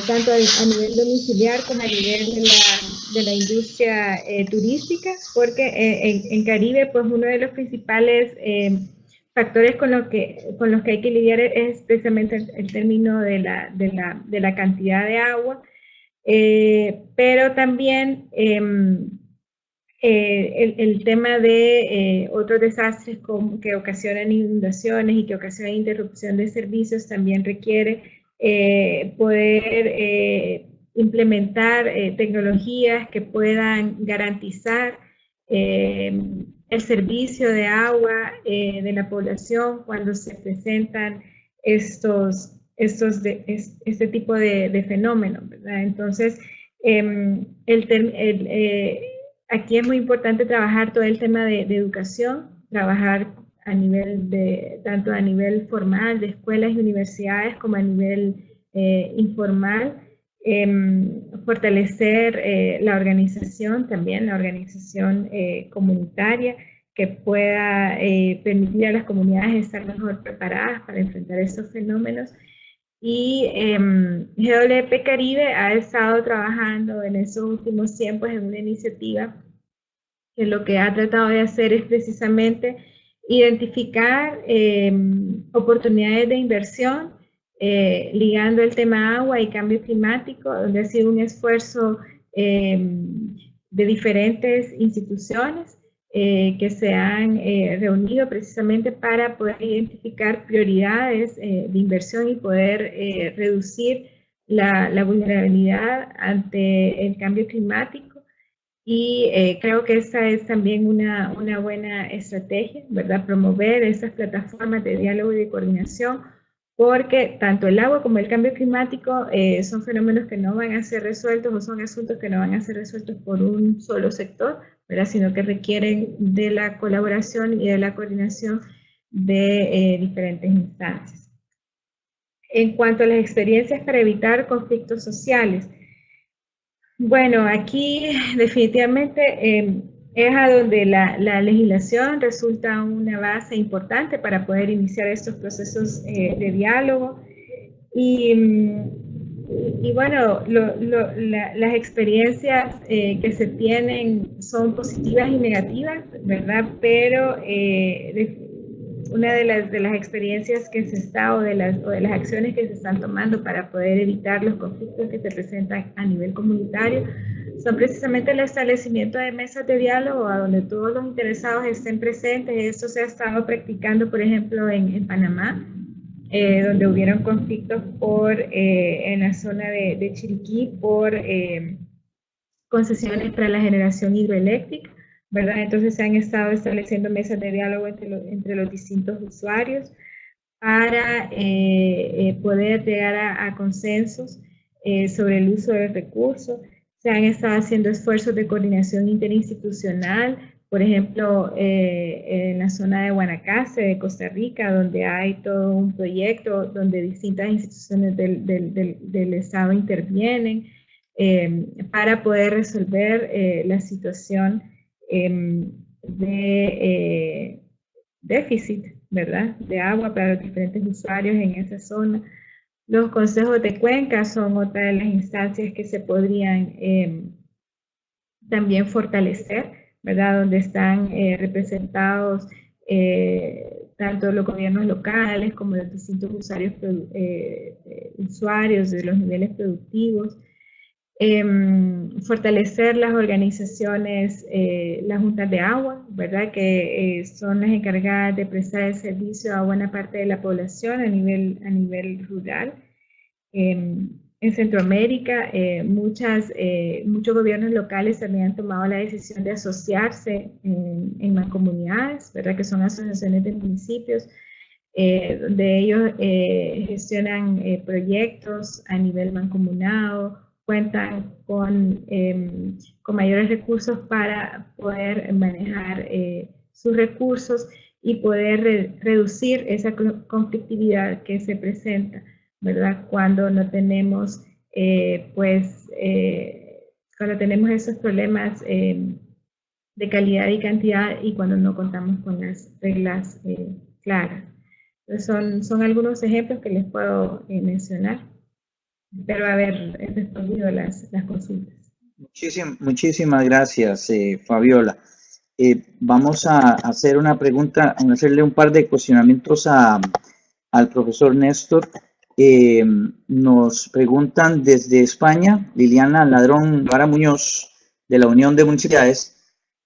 tanto a nivel domiciliar como a nivel de la industria turística, porque en Caribe, pues uno de los principales factores con los que hay que lidiar es precisamente el término de la cantidad de agua, pero también el tema de otros desastres que ocasionan inundaciones y que ocasionan interrupción de servicios también requiere poder implementar tecnologías que puedan garantizar el servicio de agua de la población cuando se presentan este tipo de fenómenos, ¿verdad? Entonces, aquí es muy importante trabajar todo el tema de educación, trabajar tanto a nivel formal de escuelas y universidades como a nivel informal, fortalecer la organización también, la organización comunitaria, que pueda permitir a las comunidades estar mejor preparadas para enfrentar estos fenómenos. Y GWP Caribe ha estado trabajando en estos últimos tiempos en una iniciativa que lo que ha tratado de hacer es precisamente identificar oportunidades de inversión ligando el tema agua y cambio climático, donde ha sido un esfuerzo de diferentes instituciones que se han reunido precisamente para poder identificar prioridades de inversión y poder reducir la vulnerabilidad ante el cambio climático. Y creo que esta es también una buena estrategia, ¿verdad? Promover estas plataformas de diálogo y de coordinación, porque tanto el agua como el cambio climático son fenómenos que no van a ser resueltos o son asuntos que no van a ser resueltos por un solo sector, ¿verdad? Sino que requieren de la colaboración y de la coordinación de diferentes instancias. En cuanto a las experiencias para evitar conflictos sociales, bueno, aquí definitivamente es a donde la legislación resulta una base importante para poder iniciar estos procesos de diálogo. Y bueno, las experiencias que se tienen son positivas y negativas, ¿verdad? Pero una de las experiencias que se está o de las acciones que se están tomando para poder evitar los conflictos que se presentan a nivel comunitario son precisamente el establecimiento de mesas de diálogo a donde todos los interesados estén presentes. Esto se ha estado practicando, por ejemplo, en Panamá, donde hubieron conflictos en la zona de Chiriquí por concesiones para la generación hidroeléctrica, ¿verdad? Entonces se han estado estableciendo mesas de diálogo entre los distintos usuarios para poder llegar a consensos sobre el uso del recurso. Se han estado haciendo esfuerzos de coordinación interinstitucional, por ejemplo, en la zona de Guanacaste, de Costa Rica, donde hay todo un proyecto donde distintas instituciones del Estado intervienen para poder resolver la situación de déficit, ¿verdad?, de agua para los diferentes usuarios en esa zona. Los consejos de cuenca son otra de las instancias que se podrían también fortalecer, ¿verdad?, donde están representados tanto los gobiernos locales como los distintos usuarios de los niveles productivos. Fortalecer las organizaciones, las juntas de agua, ¿verdad? Que son las encargadas de prestar el servicio a buena parte de la población a nivel rural. En Centroamérica, muchos gobiernos locales también han tomado la decisión de asociarse en mancomunidades, ¿verdad? Que son asociaciones de municipios, donde ellos gestionan proyectos a nivel mancomunado, cuentan con mayores recursos para poder manejar sus recursos y poder reducir esa conflictividad que se presenta, ¿verdad? Cuando no tenemos, cuando tenemos esos problemas de calidad y cantidad y cuando no contamos con las reglas claras. Entonces son algunos ejemplos que les puedo mencionar. Espero haber respondido las consultas. Muchísimas gracias, Fabiola. Vamos a hacer una pregunta, a hacerle un par de cuestionamientos al profesor Néstor. Nos preguntan desde España, Liliana Ladrón Vara Muñoz, de la Unión de Municipalidades,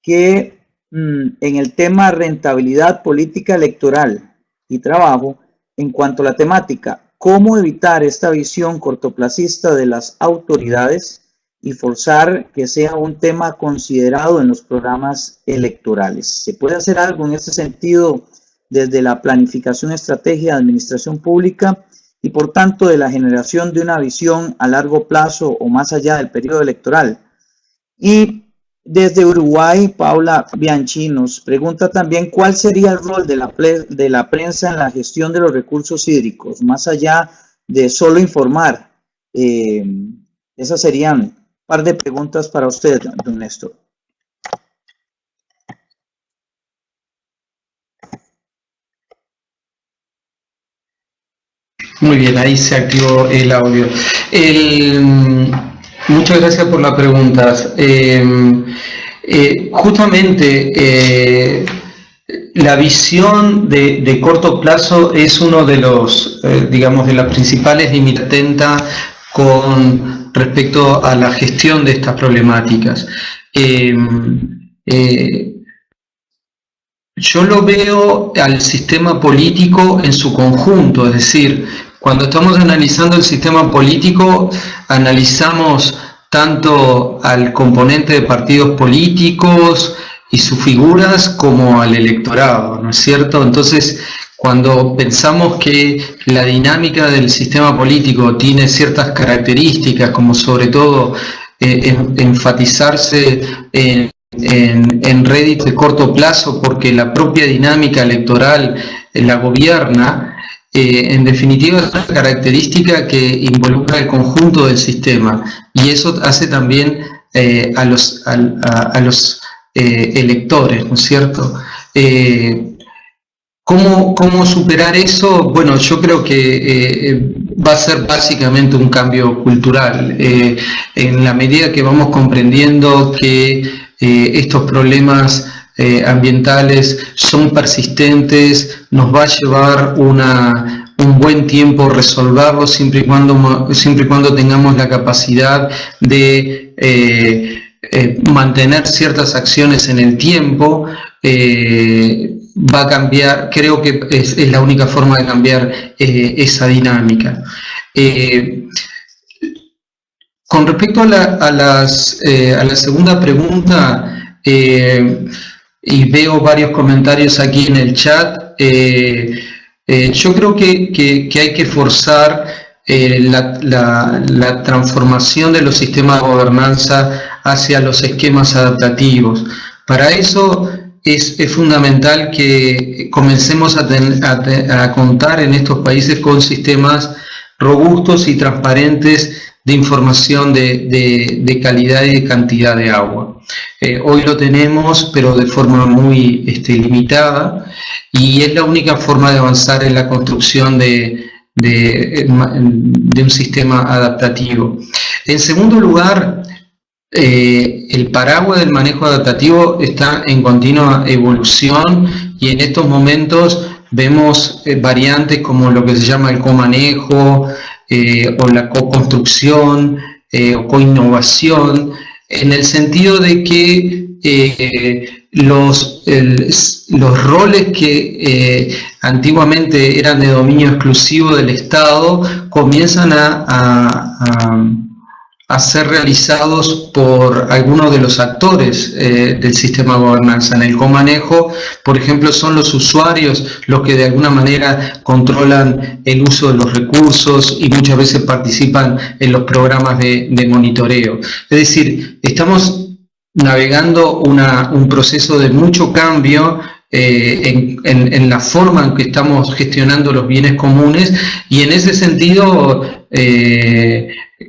que en el tema rentabilidad política electoral y trabajo, en cuanto a la temática, ¿cómo evitar esta visión cortoplacista de las autoridades y forzar que sea un tema considerado en los programas electorales? ¿Se puede hacer algo en este sentido desde la planificación, estrategia de administración pública y por tanto de la generación de una visión a largo plazo o más allá del periodo electoral? Y desde Uruguay, Paula Bianchi nos pregunta también cuál sería el rol de la prensa en la gestión de los recursos hídricos, más allá de solo informar. Esas serían un par de preguntas para usted, don Néstor. Muy bien, ahí se activó el audio. Muchas gracias por las preguntas. Justamente la visión de corto plazo es uno de los, digamos, de las principales limitantes con respecto a la gestión de estas problemáticas. Yo lo veo al sistema político en su conjunto, es decir, cuando estamos analizando el sistema político, analizamos tanto al componente de partidos políticos y sus figuras como al electorado, ¿no es cierto? Entonces, cuando pensamos que la dinámica del sistema político tiene ciertas características, como sobre todo enfatizarse en réditos de corto plazo, porque la propia dinámica electoral la gobierna, en definitiva es una característica que involucra el conjunto del sistema y eso hace también a los electores, ¿no es cierto? ¿Cómo superar eso? Bueno, yo creo que va a ser básicamente un cambio cultural. En la medida que vamos comprendiendo que estos problemas ambientales son persistentes, nos va a llevar un buen tiempo resolverlos siempre y cuando tengamos la capacidad de mantener ciertas acciones en el tiempo. Va a cambiar, creo que es la única forma de cambiar esa dinámica. Con respecto a la segunda pregunta, y veo varios comentarios aquí en el chat, yo creo que hay que forzar la transformación de los sistemas de gobernanza hacia los esquemas adaptativos. Para eso es fundamental que comencemos a contar en estos países con sistemas robustos y transparentes de información de calidad y de cantidad de agua. Hoy lo tenemos, pero de forma muy limitada, y es la única forma de avanzar en la construcción de un sistema adaptativo. En segundo lugar, el paraguas del manejo adaptativo está en continua evolución y en estos momentos vemos variantes como lo que se llama el comanejo o la co-construcción o co-innovación, en el sentido de que los roles que antiguamente eran de dominio exclusivo del Estado comienzan a ser realizados por algunos de los actores del sistema de gobernanza. En el comanejo, por ejemplo, son los usuarios los que de alguna manera controlan el uso de los recursos y muchas veces participan en los programas de monitoreo. Es decir, estamos navegando un proceso de mucho cambio en la forma en que estamos gestionando los bienes comunes, y en ese sentido,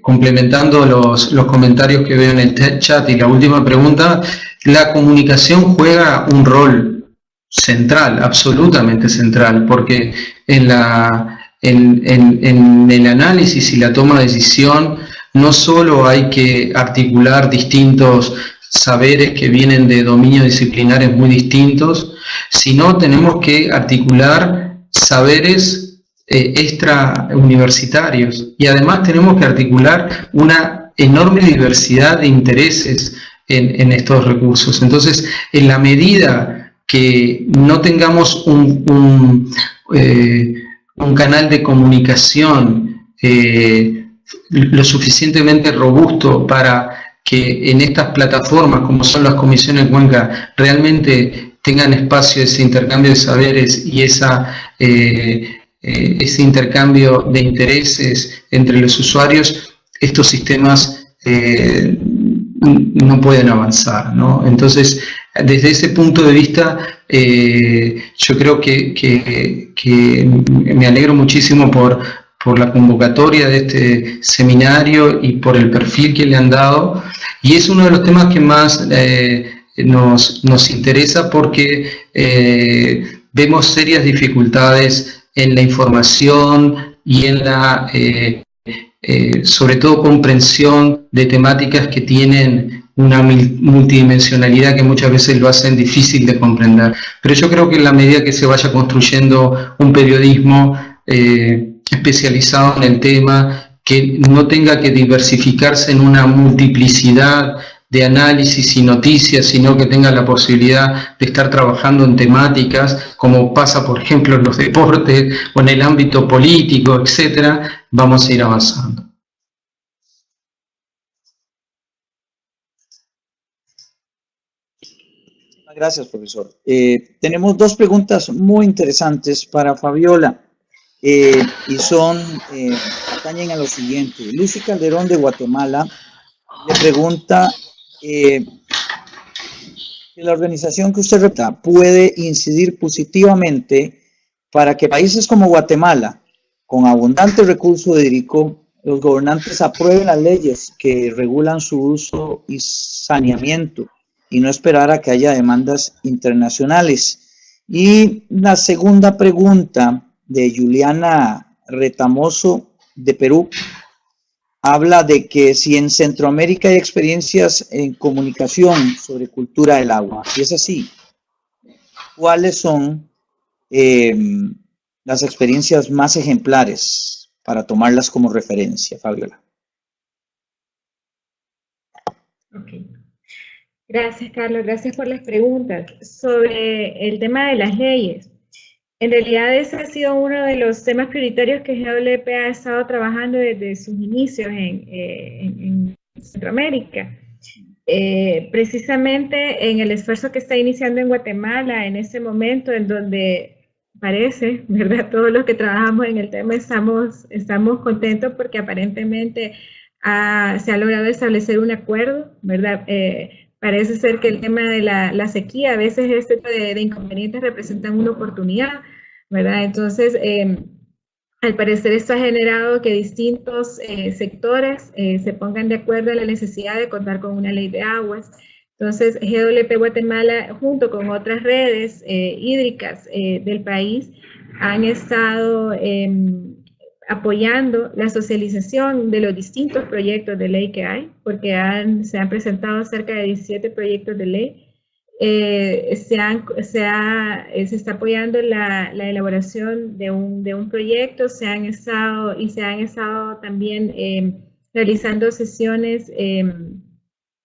complementando los comentarios que veo en el chat y la última pregunta, la comunicación juega un rol central, absolutamente central, porque en el análisis y la toma de decisión no solo hay que articular distintos saberes que vienen de dominios disciplinares muy distintos, sino tenemos que articular saberes extrauniversitarios, y además tenemos que articular una enorme diversidad de intereses en estos recursos. Entonces, en la medida que no tengamos un canal de comunicación lo suficientemente robusto para que en estas plataformas, como son las comisiones Cuenca, realmente tengan espacio ese intercambio de saberes y ese intercambio de intereses entre los usuarios, estos sistemas no pueden avanzar, ¿no? Entonces, desde ese punto de vista, yo creo que me alegro muchísimo por la convocatoria de este seminario y por el perfil que le han dado, y es uno de los temas que más nos interesa, porque vemos serias dificultades en la información y en la sobre todo comprensión de temáticas que tienen una multidimensionalidad que muchas veces lo hacen difícil de comprender. Pero yo creo que en la medida que se vaya construyendo un periodismo especializado en el tema, que no tenga que diversificarse en una multiplicidad de análisis y noticias, sino que tenga la posibilidad de estar trabajando en temáticas, como pasa por ejemplo en los deportes o en el ámbito político, etcétera, vamos a ir avanzando. Gracias, profesor. Tenemos dos preguntas muy interesantes para Fabiola. Y atañen a lo siguiente. Lucy Calderón de Guatemala le pregunta si la organización que usted representa puede incidir positivamente para que países como Guatemala, con abundante recurso hídrico, los gobernantes aprueben las leyes que regulan su uso y saneamiento y no esperar a que haya demandas internacionales. Y la segunda pregunta de Juliana Retamoso de Perú habla de que si en Centroamérica hay experiencias en comunicación sobre cultura del agua. Si es así, ¿cuáles son las experiencias más ejemplares para tomarlas como referencia, Fabiola? Okay. Gracias, Carlos. Gracias por las preguntas. Sobre el tema de las leyes, en realidad ese ha sido uno de los temas prioritarios que GWP ha estado trabajando desde sus inicios en Centroamérica. Precisamente en el esfuerzo que está iniciando en Guatemala en este momento, en donde parece, ¿verdad? Todos los que trabajamos en el tema estamos contentos porque aparentemente se ha logrado establecer un acuerdo, ¿verdad? Parece ser que el tema de la sequía, a veces este tipo de inconvenientes representan una oportunidad, ¿verdad? Entonces, al parecer esto ha generado que distintos sectores se pongan de acuerdo en la necesidad de contar con una ley de aguas. Entonces, GWP Guatemala, junto con otras redes hídricas del país, han estado apoyando la socialización de los distintos proyectos de ley que hay, porque se han presentado cerca de 17 proyectos de ley, se está apoyando la elaboración de un proyecto, se han estado también realizando sesiones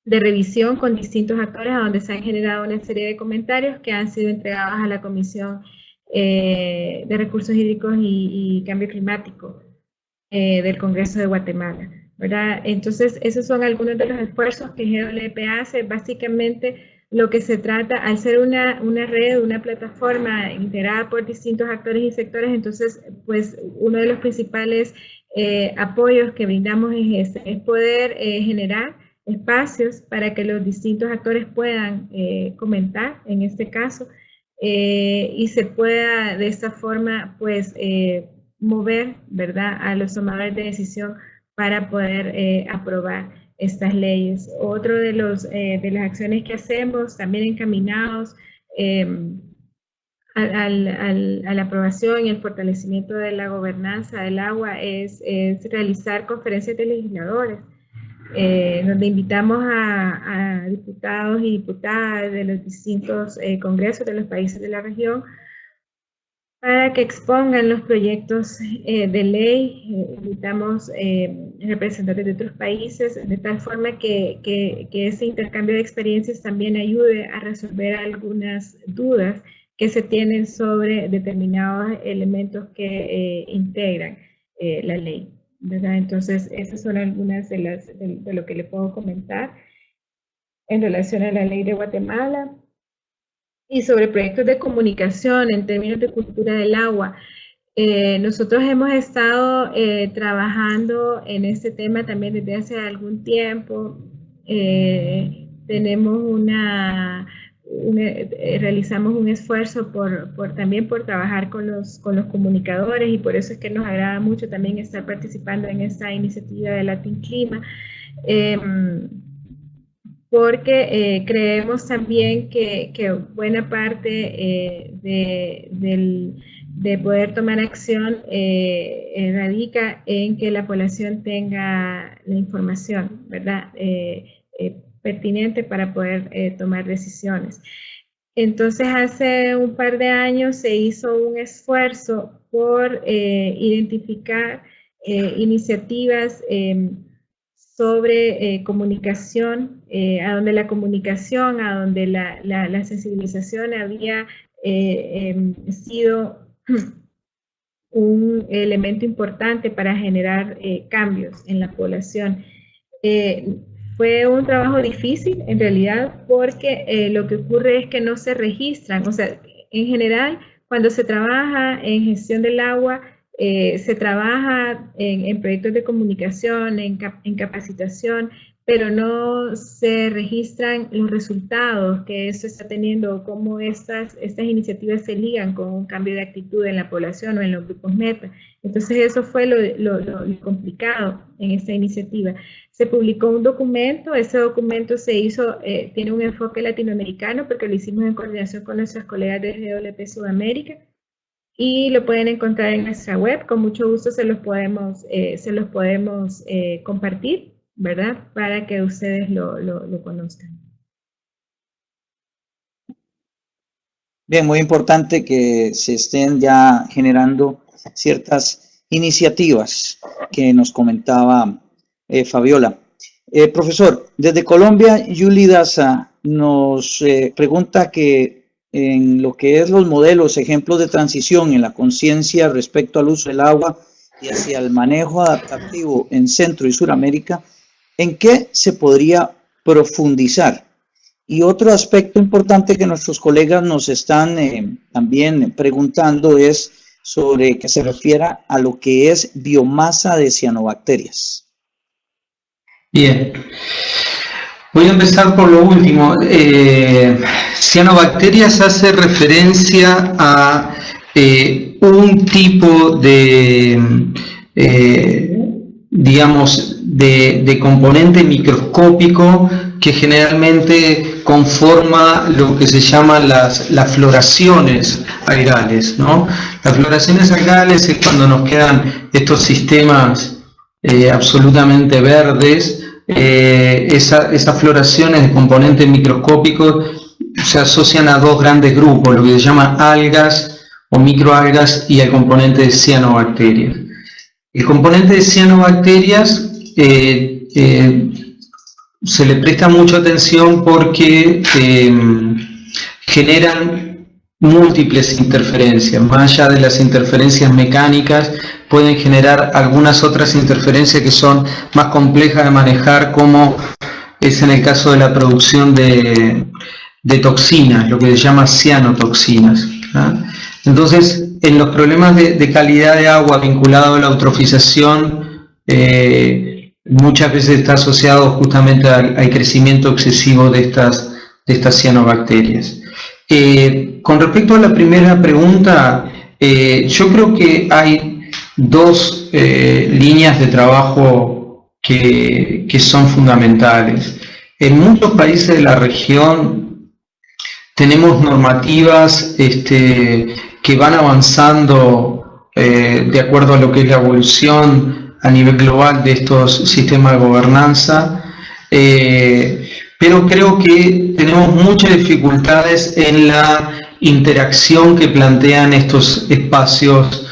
de revisión con distintos actores, a donde se han generado una serie de comentarios que han sido entregados a la Comisión de Recursos Hídricos y Cambio Climático del Congreso de Guatemala, ¿verdad? Entonces, esos son algunos de los esfuerzos que GWP hace. Básicamente, lo que se trata, al ser una red, una plataforma integrada por distintos actores y sectores, entonces, pues, uno de los principales apoyos que brindamos es poder generar espacios para que los distintos actores puedan comentar, en este caso, y se pueda de esta forma, pues, mover, ¿verdad?, a los tomadores de decisión para poder aprobar estas leyes. Otro de las acciones que hacemos, también encaminados a la aprobación y el fortalecimiento de la gobernanza del agua, es realizar conferencias de legisladores, donde invitamos a diputados y diputadas de los distintos congresos de los países de la región para que expongan los proyectos de ley. Invitamos representantes de otros países, de tal forma que ese intercambio de experiencias también ayude a resolver algunas dudas que se tienen sobre determinados elementos que integran la ley, ¿verdad? Entonces, esas son algunas de lo que le puedo comentar en relación a la ley de Guatemala. Y sobre proyectos de comunicación en términos de cultura del agua, nosotros hemos estado trabajando en este tema también desde hace algún tiempo. Realizamos un esfuerzo también por trabajar con los comunicadores, y por eso es que nos agrada mucho también estar participando en esta iniciativa de Latin Clima. Porque creemos también que buena parte de poder tomar acción radica en que la población tenga la información, ¿verdad?, pertinente para poder tomar decisiones. Entonces, hace un par de años se hizo un esfuerzo por identificar iniciativas sobre comunicación, a donde la comunicación, a donde la sensibilización había sido un elemento importante para generar cambios en la población. Fue un trabajo difícil, en realidad, porque lo que ocurre es que no se registran. O sea, en general, cuando se trabaja en gestión del agua, se trabaja en proyectos de comunicación, en capacitación, pero no se registran los resultados que eso está teniendo, cómo estas iniciativas se ligan con un cambio de actitud en la población o en los grupos meta. Entonces, eso fue lo complicado en esta iniciativa. Se publicó un documento, ese documento tiene un enfoque latinoamericano, porque lo hicimos en coordinación con nuestras colegas de GWP Sudamérica, y lo pueden encontrar en nuestra web. Con mucho gusto se los podemos compartir, ¿verdad?, para que ustedes lo conozcan. Bien, muy importante que se estén ya generando ciertas iniciativas que nos comentaba Fabiola. Profesor, desde Colombia, Yuli Daza nos pregunta que en lo que es los modelos, ejemplos de transición en la conciencia respecto al uso del agua y hacia el manejo adaptativo en Centro y Suramérica, ¿en qué se podría profundizar? Y otro aspecto importante que nuestros colegas nos están también preguntando es sobre que se refiera a lo que es biomasa de cianobacterias. Bien. Voy a empezar por lo último. Cianobacterias hace referencia a un tipo de, digamos, de componente microscópico que generalmente conforma lo que se llaman las floraciones algales, ¿no? Las floraciones algales es cuando nos quedan estos sistemas absolutamente verdes. Esas floraciones de componentes microscópicos se asocian a dos grandes grupos, lo que se llama algas o microalgas y el componente de cianobacterias. El componente de cianobacterias se le presta mucha atención porque generan múltiples interferencias. Más allá de las interferencias mecánicas, pueden generar algunas otras interferencias que son más complejas de manejar, como es en el caso de la producción de toxinas, lo que se llama cianotoxinas, ¿no? Entonces, en los problemas de calidad de agua vinculado a la eutrofización, muchas veces está asociado justamente al crecimiento excesivo de estas cianobacterias. Con respecto a la primera pregunta, yo creo que hay dos líneas de trabajo que son fundamentales. En muchos países de la región tenemos normativas que van avanzando de acuerdo a lo que es la evolución a nivel global de estos sistemas de gobernanza, pero creo que tenemos muchas dificultades en la interacción que plantean estos espacios,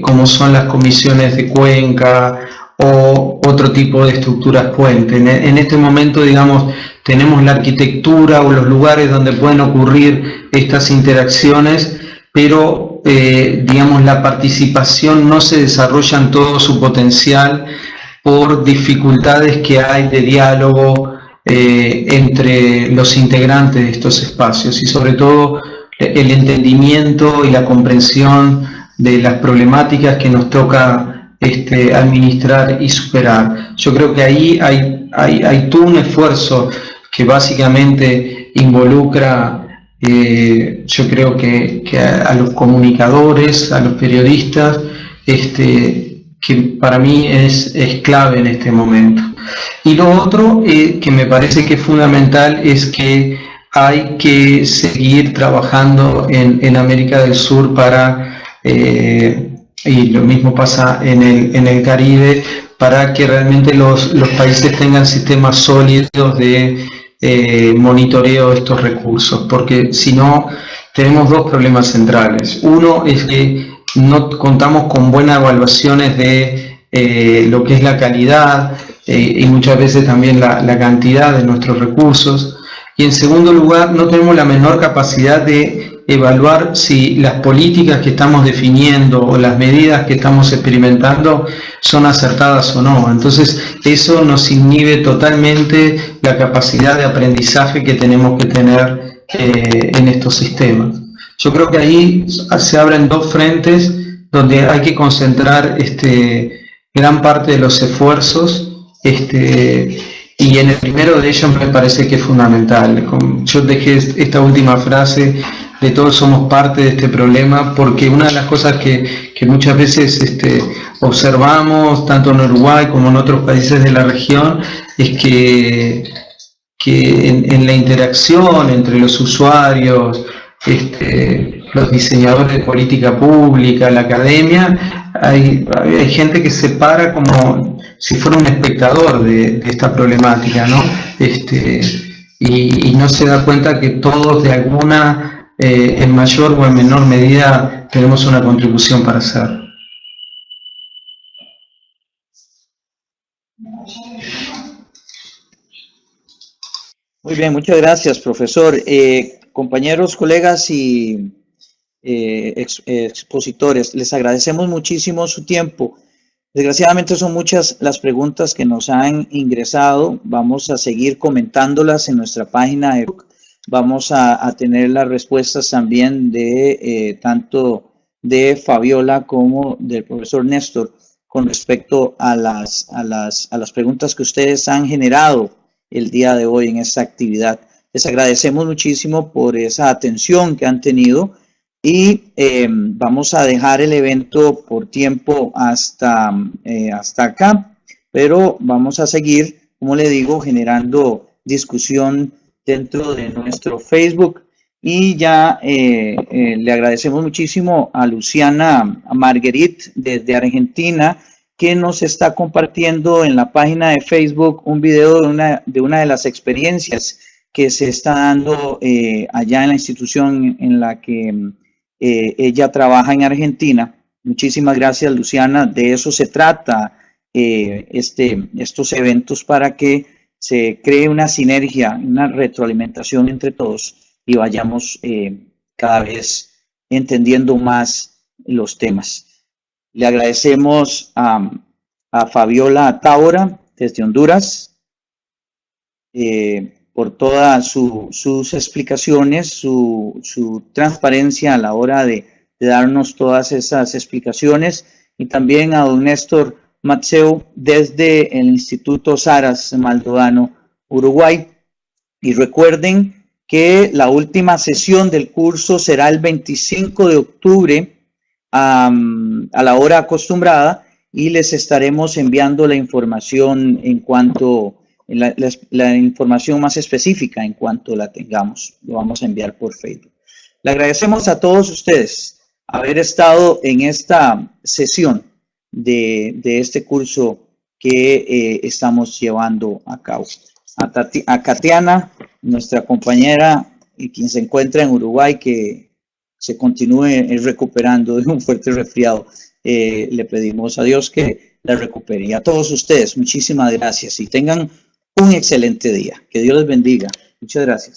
como son las comisiones de cuenca o otro tipo de estructuras puente. En este momento, digamos, tenemos la arquitectura o los lugares donde pueden ocurrir estas interacciones, pero digamos, la participación no se desarrolla en todo su potencial por dificultades que hay de diálogo entre los integrantes de estos espacios, y sobre todo el entendimiento y la comprensión de las problemáticas que nos toca administrar y superar. Yo creo que ahí hay todo un esfuerzo que básicamente involucra, yo creo que a los comunicadores, a los periodistas, que para mí es clave en este momento. Y lo otro que me parece que es fundamental es que hay que seguir trabajando en América del Sur para, y lo mismo pasa en el Caribe, para que realmente los países tengan sistemas sólidos de monitoreo de estos recursos, porque si no, tenemos dos problemas centrales. Uno es que no contamos con buenas evaluaciones de lo que es la calidad y muchas veces también la cantidad de nuestros recursos. Y en segundo lugar, no tenemos la menor capacidad de evaluar si las políticas que estamos definiendo o las medidas que estamos experimentando son acertadas o no. Entonces, eso nos inhibe totalmente la capacidad de aprendizaje que tenemos que tener en estos sistemas. Yo creo que ahí se abren dos frentes donde hay que concentrar gran parte de los esfuerzos, y en el primero de ellos me parece que es fundamental. Yo dejé esta última frase de todos somos parte de este problema, porque una de las cosas que muchas veces observamos, tanto en Uruguay como en otros países de la región, es que en la interacción entre los usuarios, los diseñadores de política pública, la academia, hay gente que se para como si fuera un espectador de esta problemática, ¿no? Y no se da cuenta que todos de alguna, en mayor o en menor medida, tenemos una contribución para hacer. Muy bien, muchas gracias, profesor. Compañeros, colegas y expositores, les agradecemos muchísimo su tiempo. Desgraciadamente son muchas las preguntas que nos han ingresado. Vamos a seguir comentándolas en nuestra página de Facebook. Vamos a tener las respuestas también de tanto de Fabiola como del profesor Néstor con respecto a las preguntas que ustedes han generado el día de hoy en esta actividad. Les agradecemos muchísimo por esa atención que han tenido y vamos a dejar el evento por tiempo hasta acá, pero vamos a seguir, como le digo, generando discusión dentro de nuestro Facebook. Y ya le agradecemos muchísimo a Luciana Marguerite desde Argentina, que nos está compartiendo en la página de Facebook un video de una de las experiencias que se está dando allá en la institución en la que ella trabaja en Argentina. Muchísimas gracias, Luciana. De eso se trata estos eventos, para que se cree una sinergia, una retroalimentación entre todos y vayamos cada vez entendiendo más los temas. Le agradecemos a Fabiola Tábora desde Honduras por todas sus explicaciones, su transparencia a la hora de darnos todas esas explicaciones, y también a don Néstor Matseu desde el Instituto Saras Maldonado, Uruguay. Y recuerden que la última sesión del curso será el 25 de octubre a la hora acostumbrada, y les estaremos enviando la información en cuanto la información más específica en cuanto la tengamos. Lo vamos a enviar por Facebook. Le agradecemos a todos ustedes haber estado en esta sesión de este curso que estamos llevando a cabo. A Katiana, nuestra compañera, y quien se encuentra en Uruguay, que se continúe recuperando de un fuerte resfriado, le pedimos a Dios que la recupere. Y a todos ustedes, muchísimas gracias y tengan un excelente día. Que Dios les bendiga. Muchas gracias.